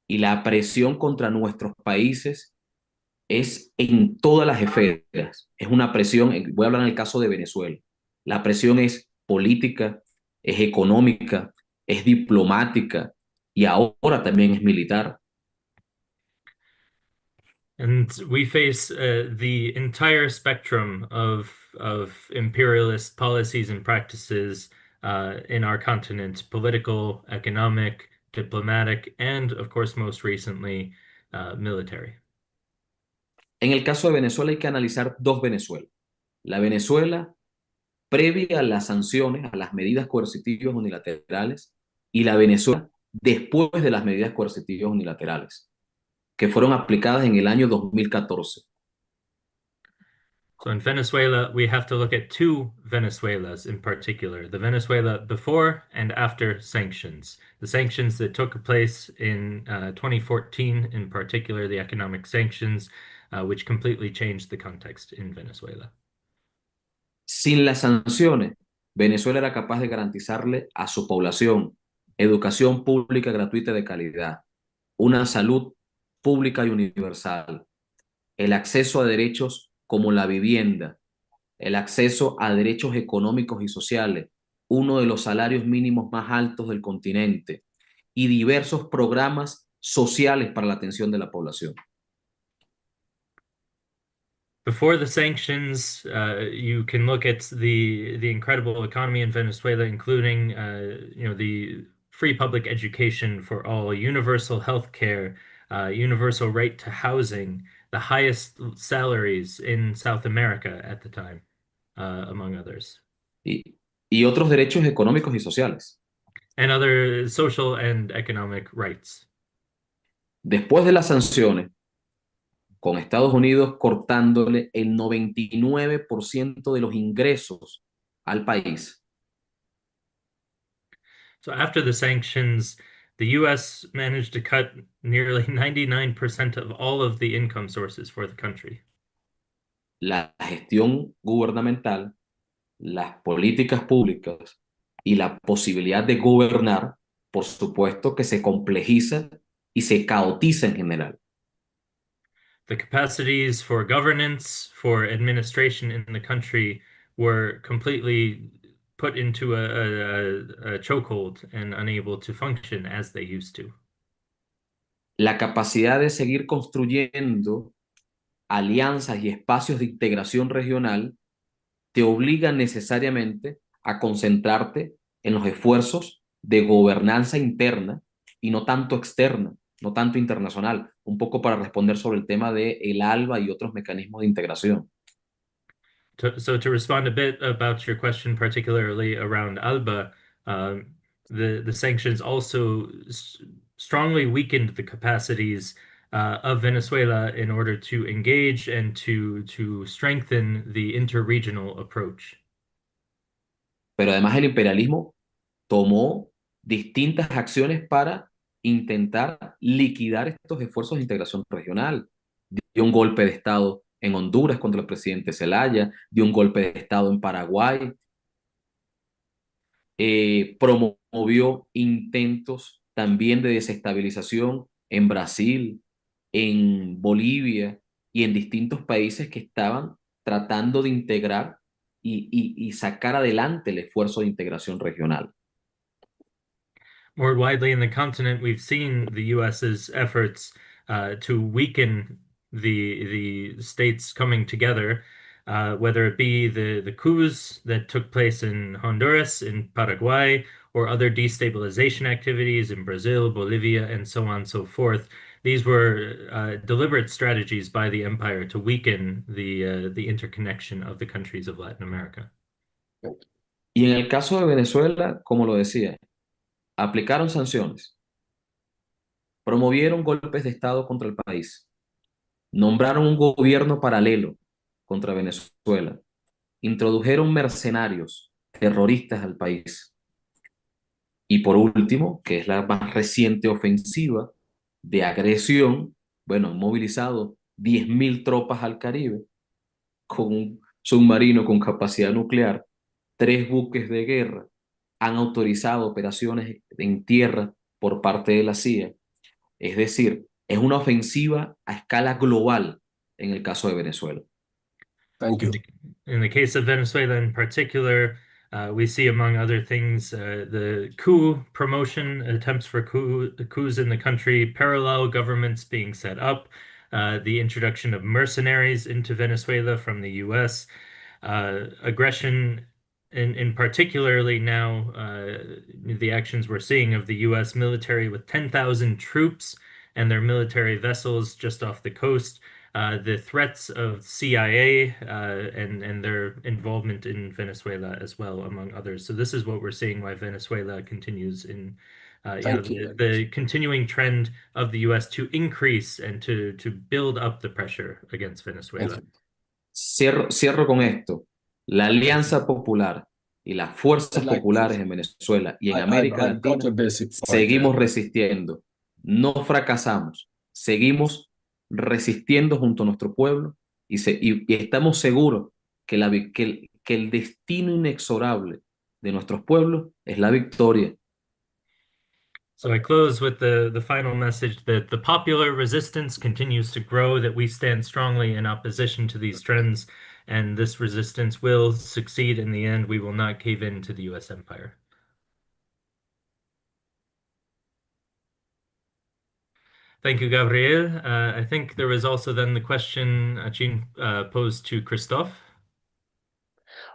Y la presión contra nuestros países es en todas las esferas. Es una presión, voy a hablar en el caso de Venezuela. La presión es política, es económica, es diplomática y ahora también es militar. And we face the entire spectrum of imperialist policies and practices in our continent, political, economic, diplomatic, and of course, most recently, military. En el caso de Venezuela hay que analizar dos Venezuelas. La Venezuela previa a las sanciones, a las medidas coercitivas unilaterales, y la Venezuela después de las medidas coercitivas unilaterales, que fueron aplicadas en el año 2014. So in Venezuela, we have to look at two Venezuelas in particular, the Venezuela before and after sanctions. The sanctions that took place in 2014, in particular, the economic sanctions, which completely changed the context in Venezuela. Sin las sanciones, Venezuela era capaz de garantizarle a su población educación pública gratuita de calidad, una salud pública y universal, el acceso a derechos como la vivienda, el acceso a derechos económicos y sociales, uno de los salarios mínimos más altos del continente y diversos programas sociales para la atención de la población. Before the sanctions, you can look at the incredible economy in Venezuela, including the free public education for all, universal health care, universal right to housing, the highest salaries in South America at the time, among others, Y otros derechos económicos y sociales. and other social and economic rights. Después de las sanciones, con Estados Unidos cortándole el 99% de los ingresos al país, So after the sanctions, the US managed to cut nearly 99% of all of the income sources for the country. la gestión gubernamental, las políticas públicas y la posibilidad de gobernar, por supuesto que se complejiza y se caotiza en general. The capacities for governance, for administration in the country were completely put into a chokehold and unable to function as they used to. La capacidad de seguir construyendo alianzas y espacios de integración regional te obliga necesariamente a concentrarte en los esfuerzos de gobernanza interna y no tanto externa, no tanto internacional, un poco para responder sobre el tema de el ALBA y otros mecanismos de integración. So to respond a bit about your question, particularly around ALBA, the sanctions also strongly weakened the capacities of Venezuela in order to engage and to strengthen the interregional approach. Pero además el imperialismo tomó distintas acciones para intentar liquidar estos esfuerzos de integración regional. Dio un golpe de Estado en Honduras contra el presidente Zelaya, dio un golpe de Estado en Paraguay, promovió intentos también de desestabilización en Brasil, en Bolivia y en distintos países que estaban tratando de integrar y sacar adelante el esfuerzo de integración regional. More widely in the continent, we've seen the US's efforts to weaken the states coming together, whether it be the coups that took place in Honduras, in Paraguay, or other destabilization activities in Brazil, Bolivia, and so on and so forth. These were deliberate strategies by the empire to weaken the interconnection of the countries of Latin America. Y en el caso de Venezuela, como lo decía, aplicaron sanciones, promovieron golpes de Estado contra el país, nombraron un gobierno paralelo contra Venezuela, introdujeron mercenarios, terroristas al país. Y por último, que es la más reciente ofensiva de agresión, bueno, han movilizado 10.000 tropas al Caribe con un submarino con capacidad nuclear, 3 buques de guerra, han autorizado operaciones en tierra por parte de la CIA. Es decir, es una ofensiva a escala global en el caso de Venezuela. Thank you. In the case of Venezuela in particular, we see, among other things, the coup promotion, attempts for coups in the country, parallel governments being set up, the introduction of mercenaries into Venezuela from the US, aggression in particularly now, the actions we're seeing of the US military with 10,000 troops and their military vessels just off the coast, the threats of CIA and their involvement in Venezuela as well, among others. So this is what we're seeing why Venezuela continues in the continuing trend of the US to increase and to build up the pressure against Venezuela. Cierro con esto. La Alianza Popular y las fuerzas populares en Venezuela y en América Latina seguimos resistiendo. No fracasamos. Seguimos resistiendo junto a nuestro pueblo y estamos seguros que el destino inexorable de nuestros pueblos es la victoria. So I close with the final message that the popular resistance continues to grow, that we stand strongly in opposition to these trends, and this resistance will succeed in the end. We will not cave in to the US empire. Thank you, Gabriel. I think there was also then the question Achin posed to Christophe.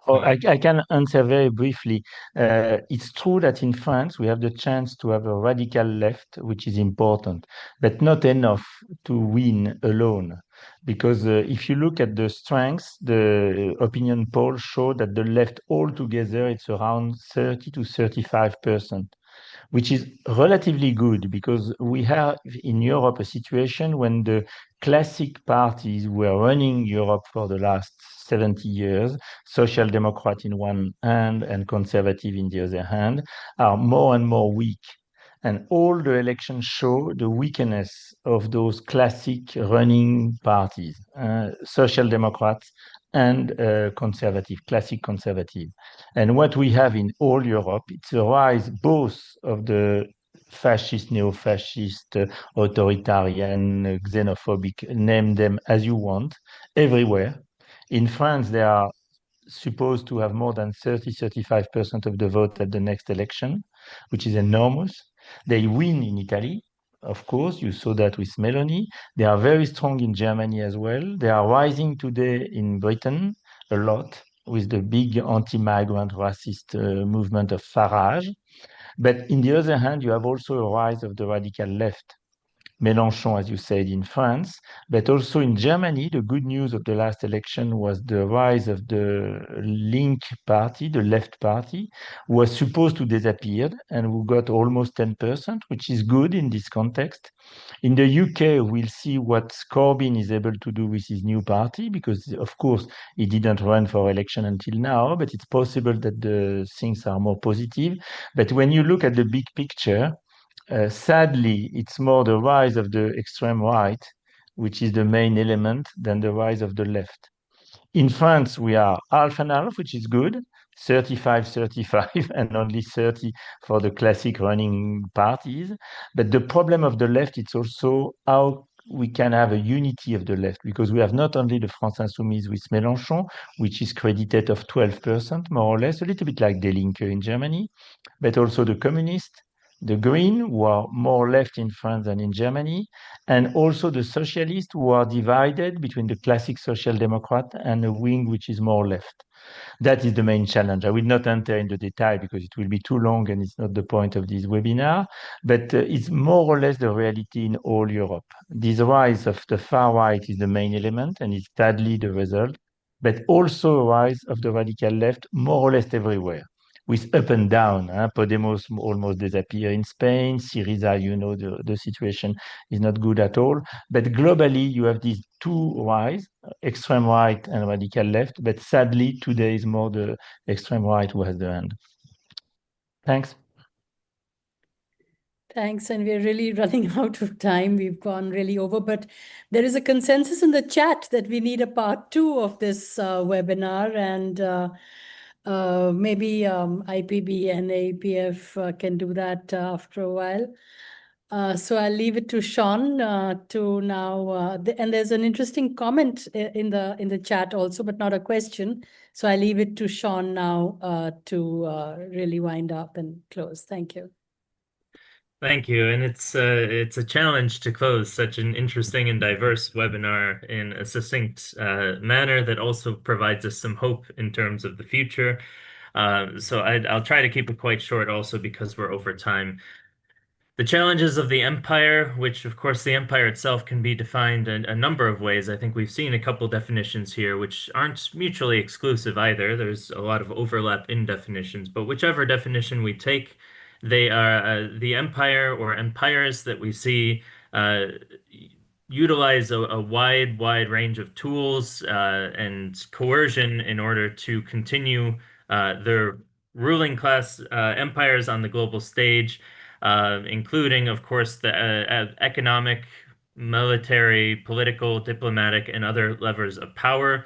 Oh, I can answer very briefly. It's true that in France, we have the chance to have a radical left, which is important, but not enough to win alone. Because if you look at the strengths, the opinion polls show that the left altogether, it's around 30 to 35%, which is relatively good because we have in Europe a situation when the classic parties were running Europe for the last 70 years, Social Democrat in one hand and Conservative in the other hand, are more and more weak. And all the elections show the weakness of those classic running parties, Social Democrats and conservative, classic conservative. And what we have in all Europe, it's a rise both of the fascist, neo-fascist, authoritarian, xenophobic, name them as you want, everywhere. In France, they are supposed to have more than 35% of the vote at the next election, which is enormous. They win in Italy, of course, you saw that with Meloni. They are very strong in Germany as well. They are rising today in Britain a lot with the big anti-migrant racist movement of Farage. But in the other hand, you have also a rise of the radical left. Mélenchon, as you said, in France, but also in Germany. The good news of the last election was the rise of the Link party, the left party, who was supposed to disappear and who got almost 10%, which is good in this context. In the UK, we'll see what Corbyn is able to do with his new party, because, of course, he didn't run for election until now, but it's possible that the things are more positive. But when you look at the big picture, sadly, it's more the rise of the extreme right, which is the main element, than the rise of the left. In France, we are half and half, which is good, 35-35, and only 30 for the classic running parties. But the problem of the left, it's also how we can have a unity of the left, because we have not only the France Insoumise with Mélenchon, which is credited of 12%, more or less, a little bit like Die Linke in Germany, but also the communists, the Green, who are more left in France than in Germany, and also the socialists, who are divided between the classic social democrat and a wing which is more left. That is the main challenge. I will not enter into detail because it will be too long and it's not the point of this webinar, but it's more or less the reality in all Europe. This rise of the far right is the main element and is sadly the result, but also a rise of the radical left more or less everywhere, with up and down. Podemos almost disappear in Spain. Syriza, you know, the situation is not good at all. But globally, you have these two rise, extreme right and radical left. But sadly, today is more the extreme right who has the hand. Thanks. Thanks, and we're really running out of time. We've gone really over, but there is a consensus in the chat that we need a part 2 of this webinar, and maybe IPB and APF can do that after a while. So I'll leave it to Sean to now, and there's an interesting comment in the chat also, but not a question. So I leave it to Sean now to really wind up and close. Thank you. Thank you. And it's a challenge to close such an interesting and diverse webinar in a succinct manner that also provides us some hope in terms of the future. So I'll try to keep it quite short also because we're over time. The challenges of the empire, which of course the empire itself can be defined in a number of ways. I think we've seen a couple definitions here which aren't mutually exclusive either. There's a lot of overlap in definitions, but whichever definition we take, they are the empire or empires that we see utilize a wide range of tools and coercion in order to continue their ruling class empires on the global stage, including, of course, the economic, military, political, diplomatic, and other levers of power.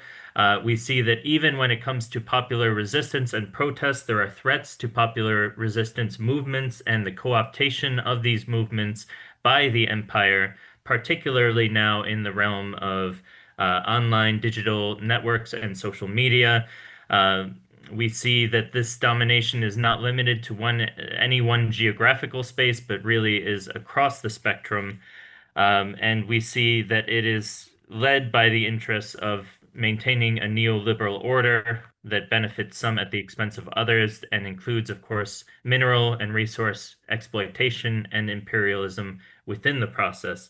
We see that even when it comes to popular resistance and protests, there are threats to popular resistance movements and the co-optation of these movements by the empire, particularly now in the realm of online digital networks and social media. We see that this domination is not limited to any one geographical space, but really is across the spectrum. And we see that it is led by the interests of maintaining a neoliberal order that benefits some at the expense of others and includes, of course, mineral and resource exploitation and imperialism within the process.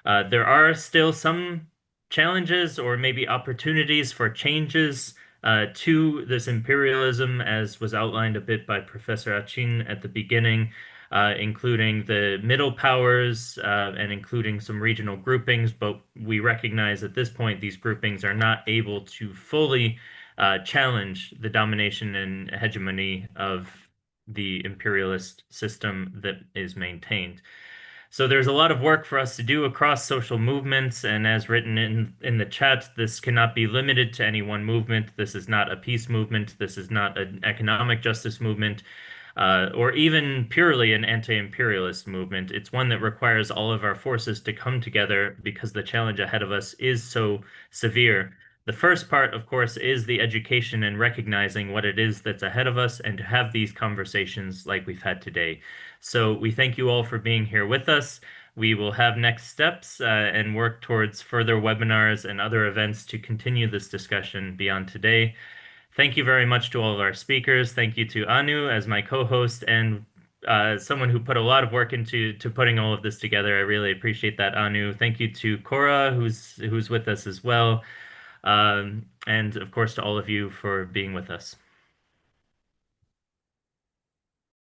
There are still some challenges or maybe opportunities for changes to this imperialism, as was outlined a bit by Professor Achin at the beginning, including the middle powers and including some regional groupings. But we recognize at this point these groupings are not able to fully challenge the domination and hegemony of the imperialist system that is maintained. So there's a lot of work for us to do across social movements, and as written in the chat, this cannot be limited to any one movement. This is not a peace movement. This is not an economic justice movement, or even purely an anti-imperialist movement. It's one that requires all of our forces to come together because the challenge ahead of us is so severe. The first part, of course, is the education and recognizing what it is that's ahead of us and to have these conversations like we've had today. So we thank you all for being here with us. We will have next steps and work towards further webinars and other events to continue this discussion beyond today. Thank you very much to all of our speakers. Thank you to Anu as my co-host and someone who put a lot of work into putting all of this together. I really appreciate that, Anu. Thank you to Cora, who's with us as well. And of course, to all of you for being with us.